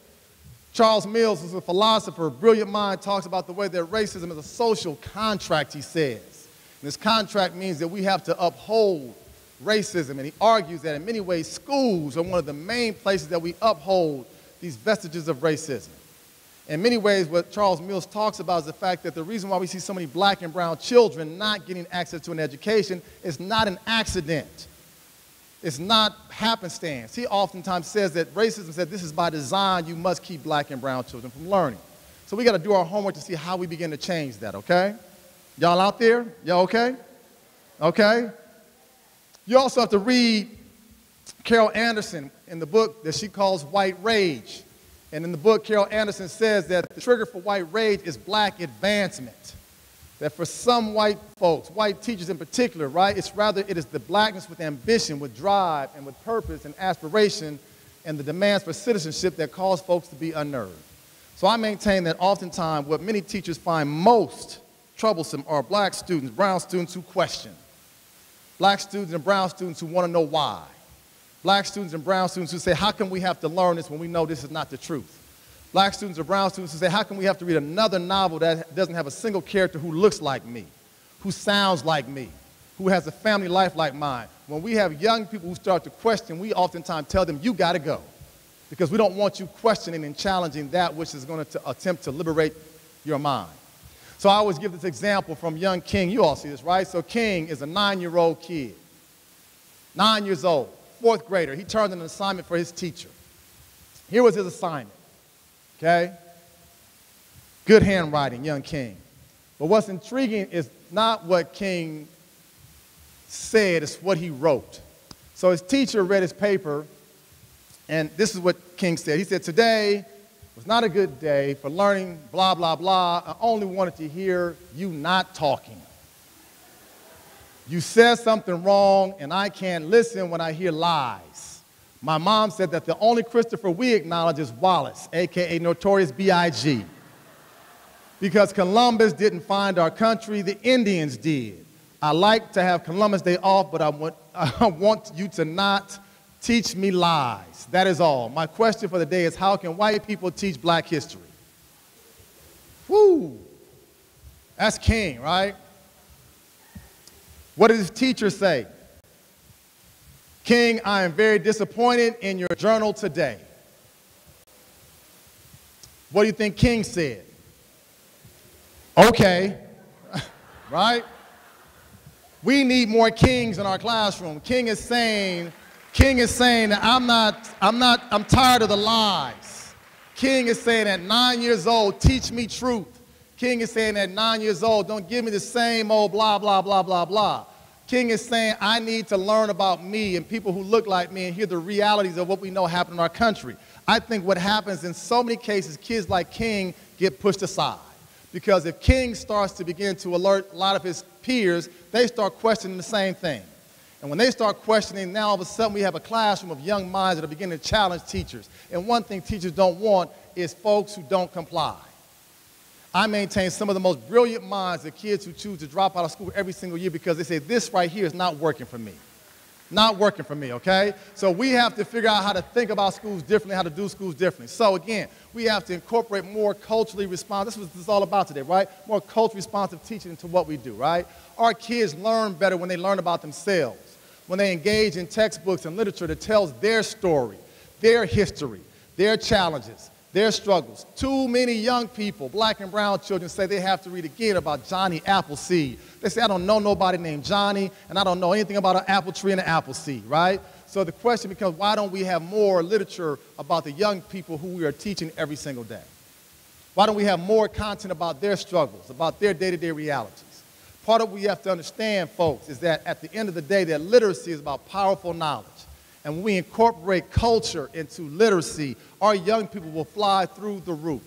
Charles Mills is a philosopher, brilliant mind, talks about the way that racism is a social contract, he says. And this contract means that we have to uphold racism, and he argues that in many ways schools are one of the main places that we uphold these vestiges of racism. In many ways, what Charles Mills talks about is the fact that the reason why we see so many black and brown children not getting access to an education is not an accident. It's not happenstance. He oftentimes says that racism said this is by design, you must keep black and brown children from learning. So we got to do our homework to see how we begin to change that, okay? Y'all out there? Y'all okay? Okay? You also have to read Carol Anderson in the book that she calls White Rage. And in the book, Carol Anderson says that the trigger for white rage is black advancement. That for some white folks, white teachers in particular, right, it is the blackness with ambition, with drive, and with purpose and aspiration, and the demands for citizenship that cause folks to be unnerved. So I maintain that oftentimes what many teachers find most troublesome are black students, brown students who question. Black students and brown students who want to know why. Black students and brown students who say, how can we have to learn this when we know this is not the truth? Black students or brown students who say, how can we have to read another novel that doesn't have a single character who looks like me, who sounds like me, who has a family life like mine? When we have young people who start to question, we oftentimes tell them, you got to go, because we don't want you questioning and challenging that which is going to attempt to liberate your mind. So I always give this example from young King. You all see this, right? So King is a 9-year-old kid, 9 years old, 4th grader. He turned in an assignment for his teacher. Here was his assignment, okay? Good handwriting, young King. But what's intriguing is not what King said, it's what he wrote. So his teacher read his paper, and this is what King said. He said, today was not a good day for learning, blah, blah, blah. I only wanted to hear you not talking. You said something wrong, and I can't listen when I hear lies. My mom said that the only Christopher we acknowledge is Wallace, a.k.a. Notorious B.I.G. Because Columbus didn't find our country, the Indians did. I like to have Columbus Day off, but I want you to not teach me lies. That is all. My question for the day is, how can white people teach black history? Woo! That's King, right? What did his teacher say? King, I am very disappointed in your journal today. What do you think King said? Okay, right? We need more Kings in our classroom. King is saying that I'm tired of the lies. King is saying at 9 years old, teach me truth. King is saying at 9 years old, don't give me the same old blah, blah, blah, blah, blah. King is saying I need to learn about me and people who look like me and hear the realities of what we know happen in our country. I think what happens in so many cases, kids like King get pushed aside. Because if King starts to begin to alert a lot of his peers, they start questioning the same thing. And when they start questioning, now all of a sudden we have a classroom of young minds that are beginning to challenge teachers. And one thing teachers don't want is folks who don't comply. I maintain some of the most brilliant minds are kids who choose to drop out of school every single year because they say, this right here is not working for me. Not working for me, okay? So we have to figure out how to think about schools differently, how to do schools differently. So again, we have to incorporate more culturally responsive, this is what this is all about today, right? More culturally responsive teaching into what we do, right? Our kids learn better when they learn about themselves. when they engage in textbooks and literature that tells their story, their history, their challenges, their struggles. Too many young people, black and brown children, say they have to read again about Johnny Appleseed. They say, I don't know nobody named Johnny, and I don't know anything about an apple tree and an apple seed, right? So the question becomes, why don't we have more literature about the young people who we are teaching every single day? Why don't we have more content about their struggles, about their day-to-day realities? Part of what we have to understand, folks, is that at the end of the day, that literacy is about powerful knowledge. And when we incorporate culture into literacy, our young people will fly through the roof.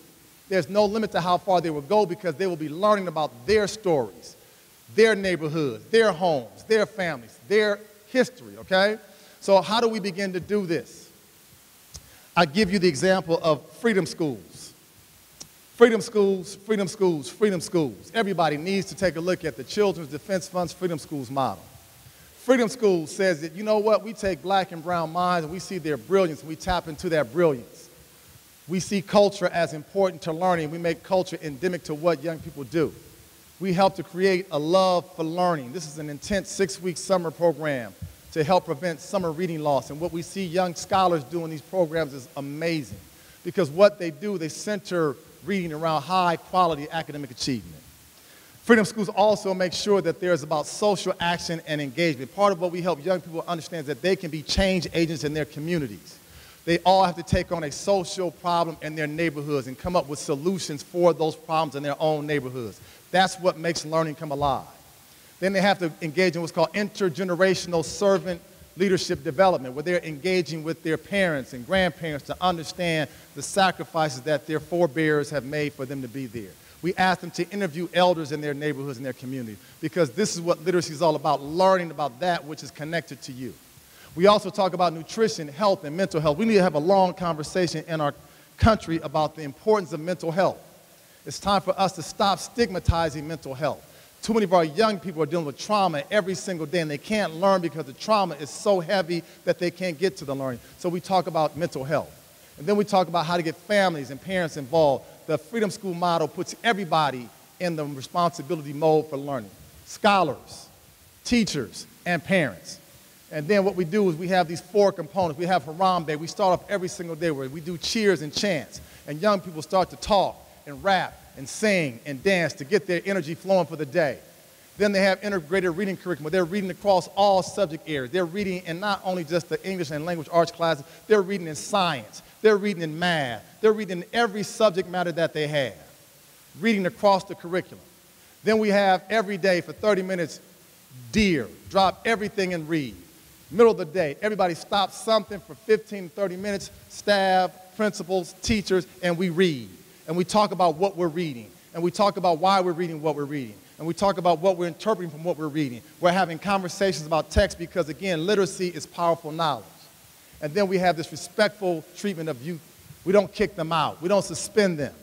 There's no limit to how far they will go because they will be learning about their stories, their neighborhoods, their homes, their families, their history, okay? So how do we begin to do this? I give you the example of freedom schools. Freedom schools, freedom schools, freedom schools. Everybody needs to take a look at the Children's Defense Fund's Freedom Schools model. Freedom Schools says that, you know what, we take black and brown minds and we see their brilliance and we tap into that brilliance. We see culture as important to learning. We make culture endemic to what young people do. We help to create a love for learning. This is an intense 6-week summer program to help prevent summer reading loss. And what we see young scholars do in these programs is amazing because what they do, they center reading around high-quality academic achievement. Freedom Schools also make sure that there's about social action and engagement. Part of what we help young people understand is that they can be change agents in their communities. They all have to take on a social problem in their neighborhoods and come up with solutions for those problems in their own neighborhoods. That's what makes learning come alive. Then they have to engage in what's called intergenerational servant leadership development, where they're engaging with their parents and grandparents to understand the sacrifices that their forebears have made for them to be there. We ask them to interview elders in their neighborhoods and their community because this is what literacy is all about, learning about that which is connected to you. We also talk about nutrition, health, and mental health. We need to have a long conversation in our country about the importance of mental health. It's time for us to stop stigmatizing mental health. Too many of our young people are dealing with trauma every single day, and they can't learn because the trauma is so heavy that they can't get to the learning. So we talk about mental health. And then we talk about how to get families and parents involved. The Freedom School model puts everybody in the responsibility mode for learning. Scholars, teachers, and parents. And then what we do is we have these 4 components. We have Harambe. We start off every single day where we do cheers and chants. And young people start to talk and rap and sing and dance to get their energy flowing for the day. Then they have integrated reading curriculum. They're reading across all subject areas. They're reading in not only just the English and language arts classes, they're reading in science. They're reading in math. They're reading in every subject matter that they have, reading across the curriculum. Then we have every day for 30 minutes, DEAR, drop everything and read. Middle of the day, everybody stops something for 15 to 30 minutes, staff, principals, teachers, and we read. And we talk about what we're reading. And we talk about why we're reading what we're reading. And we talk about what we're interpreting from what we're reading. We're having conversations about text because, again, literacy is powerful knowledge. And then we have this respectful treatment of youth. We don't kick them out. We don't suspend them.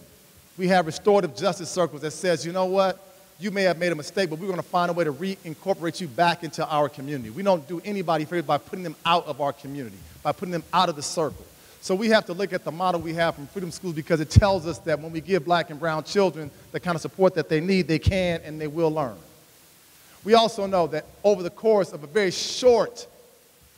We have restorative justice circles that says, you know what? You may have made a mistake, but we're going to find a way to reincorporate you back into our community. We don't do anybody favors by putting them out of our community, by putting them out of the circle. So we have to look at the model we have from Freedom Schools because it tells us that when we give black and brown children the kind of support that they need, they can and they will learn. We also know that over the course of a very short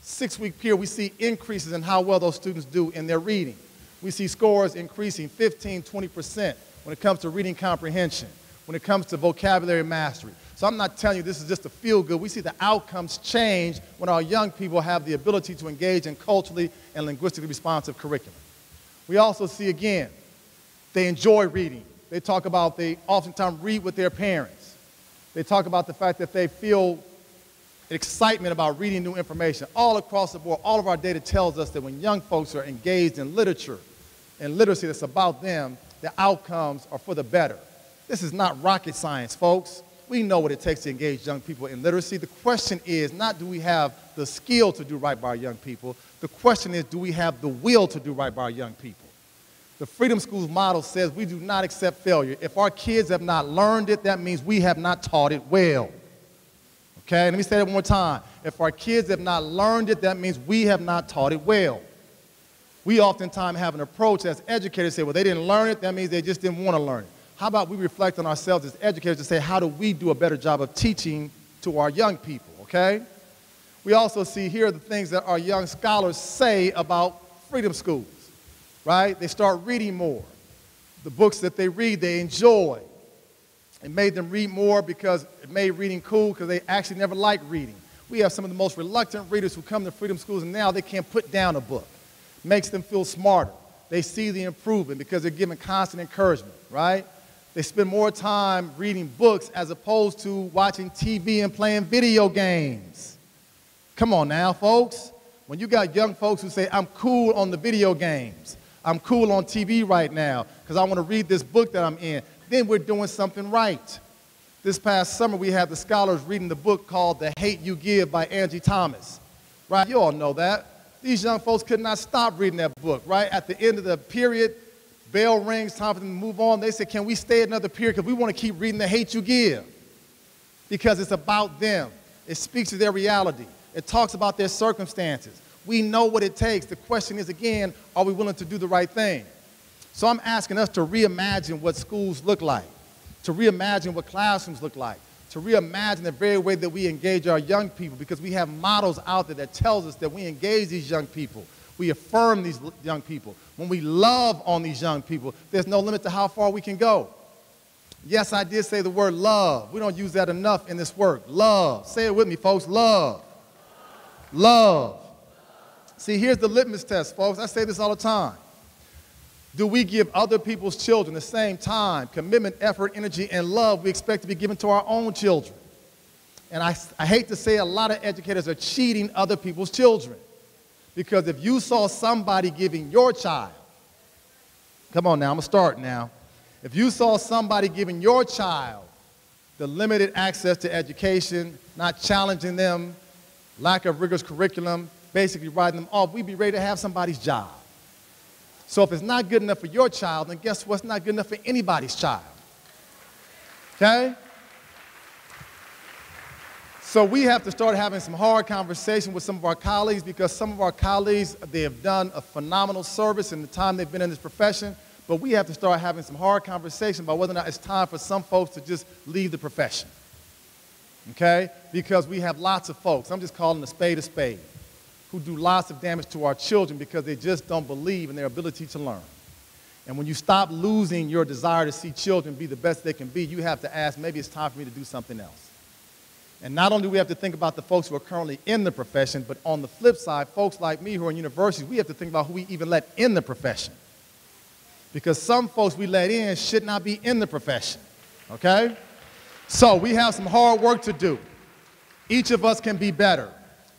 6-week period, we see increases in how well those students do in their reading. We see scores increasing 15, 20% when it comes to reading comprehension, when it comes to vocabulary mastery. So I'm not telling you this is just a feel-good. We see the outcomes change when our young people have the ability to engage in culturally and linguistically responsive curriculum. We also see, again, they enjoy reading. They talk about they oftentimes read with their parents. They talk about the fact that they feel excitement about reading new information. All across the board, all of our data tells us that when young folks are engaged in literature and literacy that's about them, the outcomes are for the better. This is not rocket science, folks. We know what it takes to engage young people in literacy. The question is not do we have the skill to do right by our young people. The question is do we have the will to do right by our young people. The Freedom Schools model says we do not accept failure. If our kids have not learned it, that means we have not taught it well. Okay, let me say that one more time. If our kids have not learned it, that means we have not taught it well. We oftentimes have an approach as educators say, well, they didn't learn it, that means they just didn't want to learn it. How about we reflect on ourselves as educators to say, how do we do a better job of teaching to our young people, okay? We also see here the things that our young scholars say about freedom schools, right? They start reading more. The books that they read, they enjoy. It made them read more because it made reading cool because they actually never liked reading. We have some of the most reluctant readers who come to freedom schools and now they can't put down a book. Makes them feel smarter. They see the improvement because they're given constant encouragement, right? They spend more time reading books as opposed to watching TV and playing video games. Come on now, folks. When you got young folks who say, I'm cool on the video games, I'm cool on TV right now because I want to read this book that I'm in, then we're doing something right. This past summer, we had the scholars reading the book called The Hate You Give by Angie Thomas, right? You all know that. These young folks could not stop reading that book, right? At the end of the period, bell rings, time for them to move on. They said, can we stay another period because we want to keep reading The Hate You Give because it's about them. It speaks to their reality. It talks about their circumstances. We know what it takes. The question is, again, are we willing to do the right thing? So I'm asking us to reimagine what schools look like, to reimagine what classrooms look like, to reimagine the very way that we engage our young people because we have models out there that tells us that we engage these young people. We affirm these young people. When we love on these young people, there's no limit to how far we can go. Yes, I did say the word love. We don't use that enough in this work. Love. Say it with me, folks. Love. Love. See, here's the litmus test, folks. I say this all the time. Do we give other people's children the same time, commitment, effort, energy, and love we expect to be given to our own children? And I hate to say a lot of educators are cheating other people's children. Because if you saw somebody giving your child, come on now, I'm going to start now. If you saw somebody giving your child the limited access to education, not challenging them, lack of rigorous curriculum, basically writing them off, we'd be ready to have somebody's job. So if it's not good enough for your child, then guess what's not good enough for anybody's child? Okay? So we have to start having some hard conversation with some of our colleagues because some of our colleagues, they have done a phenomenal service in the time they've been in this profession, but we have to start having some hard conversation about whether or not it's time for some folks to just leave the profession. Okay? Because we have lots of folks, I'm just calling a spade, who do lots of damage to our children because they just don't believe in their ability to learn. And when you stop losing your desire to see children be the best they can be, you have to ask, maybe it's time for me to do something else. And not only do we have to think about the folks who are currently in the profession, but on the flip side, folks like me who are in universities, we have to think about who we even let in the profession. Because some folks we let in should not be in the profession, okay? So we have some hard work to do. Each of us can be better.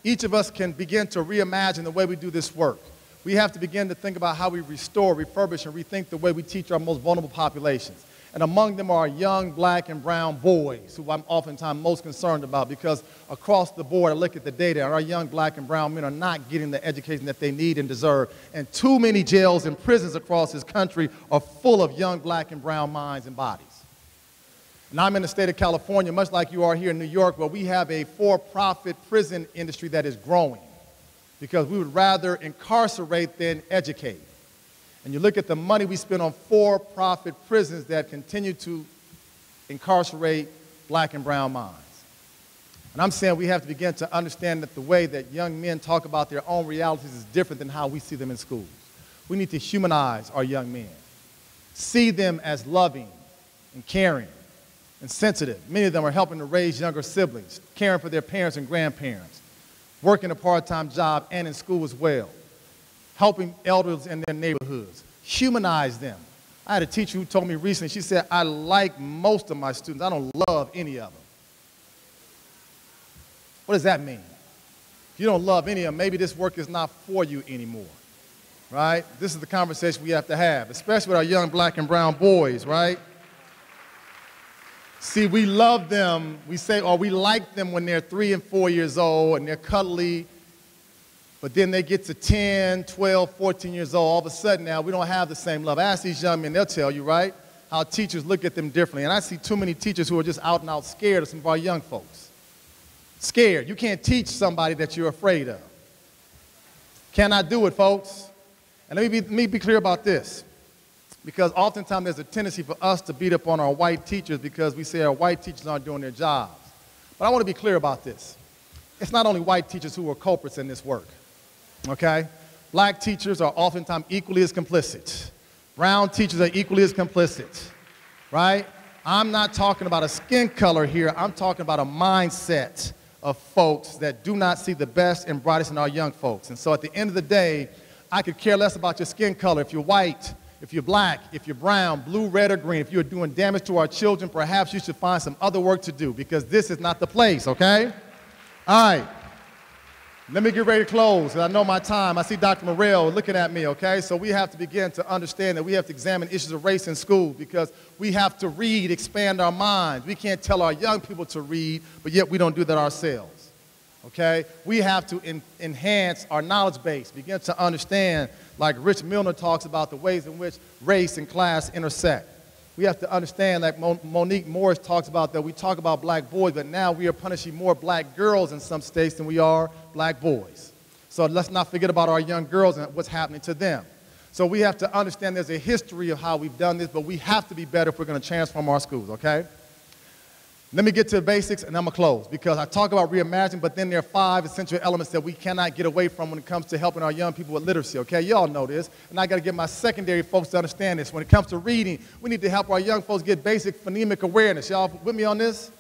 Each of us can begin to reimagine the way we do this work. We have to begin to think about how we restore, refurbish, and rethink the way we teach our most vulnerable populations. And among them are young black and brown boys, who I'm oftentimes most concerned about because across the board, I look at the data, and our young black and brown men are not getting the education that they need and deserve. And too many jails and prisons across this country are full of young black and brown minds and bodies. And I'm in the state of California, much like you are here in New York, where we have a for-profit prison industry that is growing because we would rather incarcerate than educate. And you look at the money we spend on for-profit prisons that continue to incarcerate black and brown minds. And I'm saying we have to begin to understand that the way that young men talk about their own realities is different than how we see them in schools. We need to humanize our young men, see them as loving and caring and sensitive. Many of them are helping to raise younger siblings, caring for their parents and grandparents, working a part-time job and in school as well, helping elders in their neighborhoods, humanize them. I had a teacher who told me recently, she said, I like most of my students. I don't love any of them. What does that mean? If you don't love any of them, maybe this work is not for you anymore, right? This is the conversation we have to have, especially with our young black and brown boys, right? See, we love them, we say, or we like them when they're 3 and 4 years old and they're cuddly, but then they get to 10, 12, 14 years old, all of a sudden now we don't have the same love. Ask these young men, they'll tell you, right, how teachers look at them differently. And I see too many teachers who are just out and out scared of some of our young folks. Scared. You can't teach somebody that you're afraid of. Cannot do it, folks. And let me be clear about this. Because oftentimes there's a tendency for us to beat up on our white teachers because we say our white teachers aren't doing their jobs. But I want to be clear about this. it's not only white teachers who are culprits in this work, okay? Black teachers are oftentimes equally as complicit. Brown teachers are equally as complicit, right? I'm not talking about a skin color here. I'm talking about a mindset of folks that do not see the best and brightest in our young folks. And so at the end of the day, I could care less about your skin color. If you're white, if you're black, if you're brown, blue, red, or green, if you're doing damage to our children, perhaps you should find some other work to do, because this is not the place, okay? All right. Let me get ready to close. I know my time. I see Dr. Morrell looking at me, okay? So we have to begin to understand that we have to examine issues of race in school, because we have to read, expand our minds. We can't tell our young people to read, but yet we don't do that ourselves, okay? We have to enhance our knowledge base, begin to understand, like Rich Milner talks about, the ways in which race and class intersect. We have to understand, like Monique Morris talks about, that we talk about black boys, but now we are punishing more black girls in some states than we are black boys. So let's not forget about our young girls and what's happening to them. So we have to understand there's a history of how we've done this, but we have to be better if we're going to transform our schools, okay? Let me get to the basics, and I'm going to close, because I talk about reimagining, but then there are 5 essential elements that we cannot get away from when it comes to helping our young people with literacy, okay? You all know this, and I got to get my secondary folks to understand this. When it comes to reading, we need to help our young folks get basic phonemic awareness. Y'all with me on this?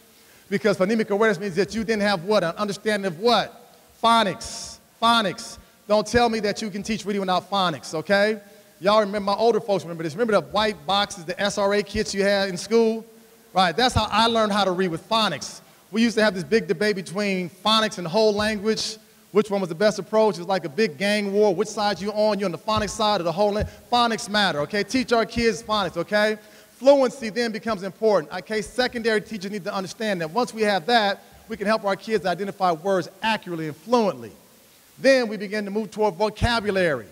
Because phonemic awareness means that you didn't have what? An understanding of what? Phonics. Phonics. Don't tell me that you can teach reading without phonics, okay? Y'all remember, my older folks remember this. Remember the white boxes, the SRA kits you had in school? Right, that's how I learned how to read with phonics. We used to have this big debate between phonics and whole language. Which one was the best approach? It was like a big gang war. Which side you on? You're on the phonics side or the whole language? Phonics matter, okay? Teach our kids phonics, okay? Fluency then becomes important. Okay, secondary teachers need to understand that once we have that, we can help our kids identify words accurately and fluently. Then we begin to move toward vocabulary.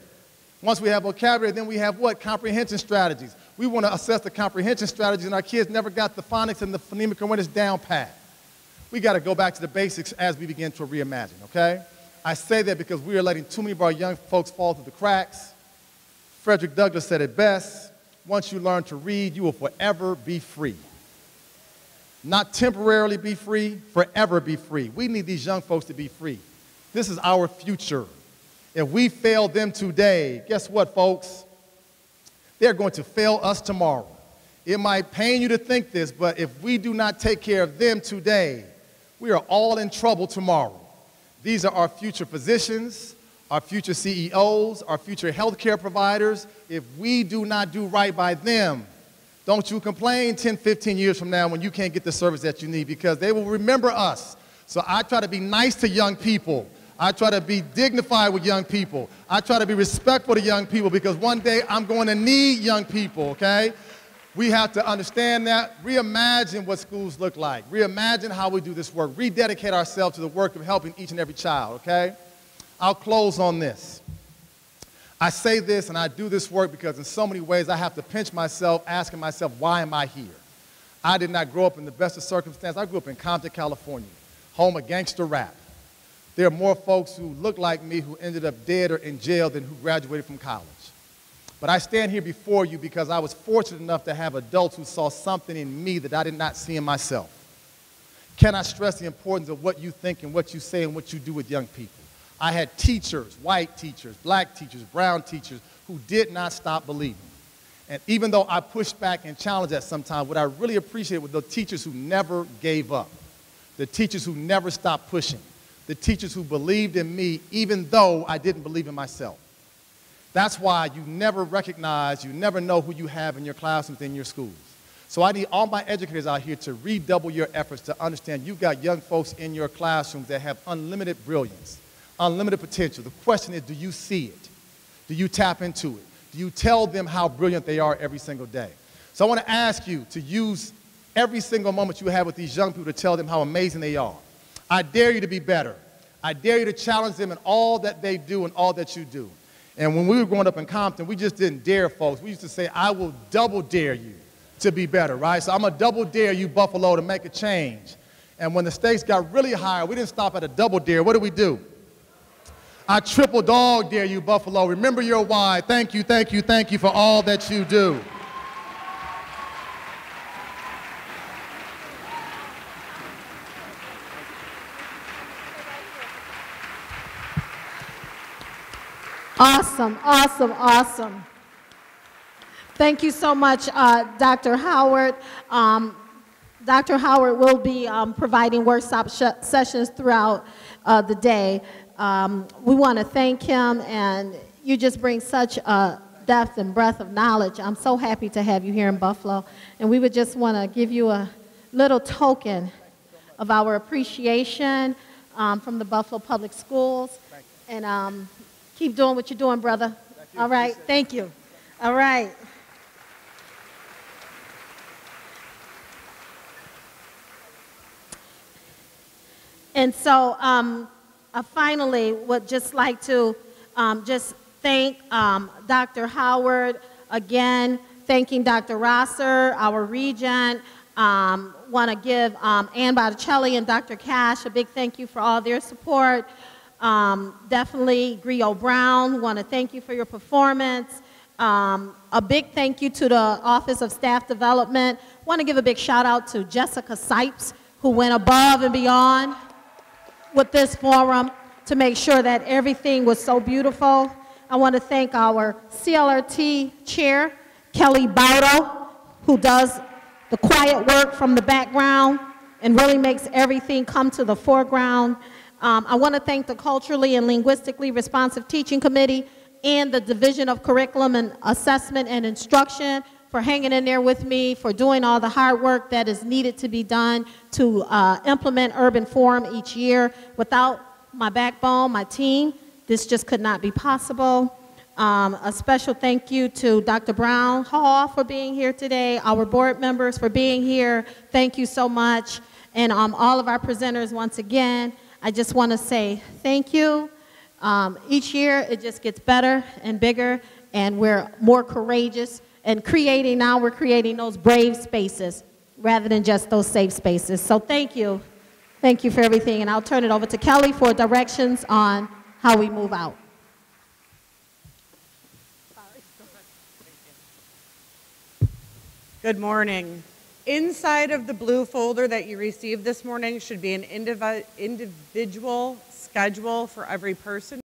Once we have vocabulary, then we have what? Comprehension strategies. We want to assess the comprehension strategies, and our kids never got the phonics and the phonemic awareness down pat. We got to go back to the basics as we begin to reimagine, okay? I say that because we are letting too many of our young folks fall through the cracks. Frederick Douglass said it best: once you learn to read, you will forever be free. Not temporarily be free, forever be free. We need these young folks to be free. This is our future. If we fail them today, guess what, folks? They're going to fail us tomorrow. It might pain you to think this, but if we do not take care of them today, we are all in trouble tomorrow. These are our future physicians, our future CEOs, our future healthcare providers. If we do not do right by them, don't you complain 10, 15 years from now when you can't get the service that you need, because they will remember us. So I try to be nice to young people. I try to be dignified with young people. I try to be respectful to young people, because one day I'm going to need young people, okay? We have to understand that, reimagine what schools look like, reimagine how we do this work, rededicate ourselves to the work of helping each and every child, okay? I'll close on this. I say this and I do this work because in so many ways I have to pinch myself, asking myself, why am I here? I did not grow up in the best of circumstances. I grew up in Compton, California, home of gangster rap. There are more folks who look like me who ended up dead or in jail than who graduated from college. But I stand here before you because I was fortunate enough to have adults who saw something in me that I did not see in myself. Can I stress the importance of what you think and what you say and what you do with young people? I had teachers, white teachers, black teachers, brown teachers, who did not stop believing. And even though I pushed back and challenged that sometimes, what I really appreciate were the teachers who never gave up, the teachers who never stopped pushing, the teachers who believed in me even though I didn't believe in myself. That's why you never recognize, you never know who you have in your classrooms, in your schools. So I need all my educators out here to redouble your efforts to understand you've got young folks in your classrooms that have unlimited brilliance, unlimited potential. The question is, do you see it? Do you tap into it? Do you tell them how brilliant they are every single day? So I want to ask you to use every single moment you have with these young people to tell them how amazing they are. I dare you to be better. I dare you to challenge them in all that they do and all that you do. And when we were growing up in Compton, we just didn't dare folks. We used to say, I will double dare you to be better, right? So I'm going to double dare you, Buffalo, to make a change. And when the stakes got really high, we didn't stop at a double dare. What did we do? I triple dog dare you, Buffalo. Remember your why. Thank you, thank you, thank you for all that you do. Awesome, awesome, awesome. Thank you so much, Dr. Howard. Dr. Howard will be providing workshop sessions throughout the day. We want to thank him, and you just bring such a depth and breadth of knowledge. I'm so happy to have you here in Buffalo, and we would just want to give you a little token of our appreciation from the Buffalo Public Schools. And keep doing what you're doing, brother. All right, thank you. All right. And so I finally would just like to just thank Dr. Howard again, thanking Dr. Rosser, our regent. Want to give Ann Botticelli and Dr. Cash a big thank you for all their support. Definitely Grio Brown, want to thank you for your performance. A big thank you to the Office of Staff Development. Want to give a big shout out to Jessica Sipes, who went above and beyond with this forum to make sure that everything was so beautiful. I want to thank our CLRT chair, Kelly Baudo, who does the quiet work from the background and really makes everything come to the foreground. I want to thank the Culturally and Linguistically Responsive Teaching Committee and the Division of Curriculum and Assessment and Instruction for hanging in there with me, for doing all the hard work that is needed to be done to implement Urban Forum each year. Without my backbone, my team, this just could not be possible. A special thank you to Dr. Brown Hall for being here today, our board members for being here. Thank you so much. And all of our presenters, once again, I just want to say thank you. Each year, it just gets better and bigger, and we're more courageous. And now we're creating those brave spaces rather than just those safe spaces. So thank you. Thank you for everything. And I'll turn it over to Kelly for directions on how we move out. Good morning. Inside of the blue folder that you received this morning should be an individual schedule for every person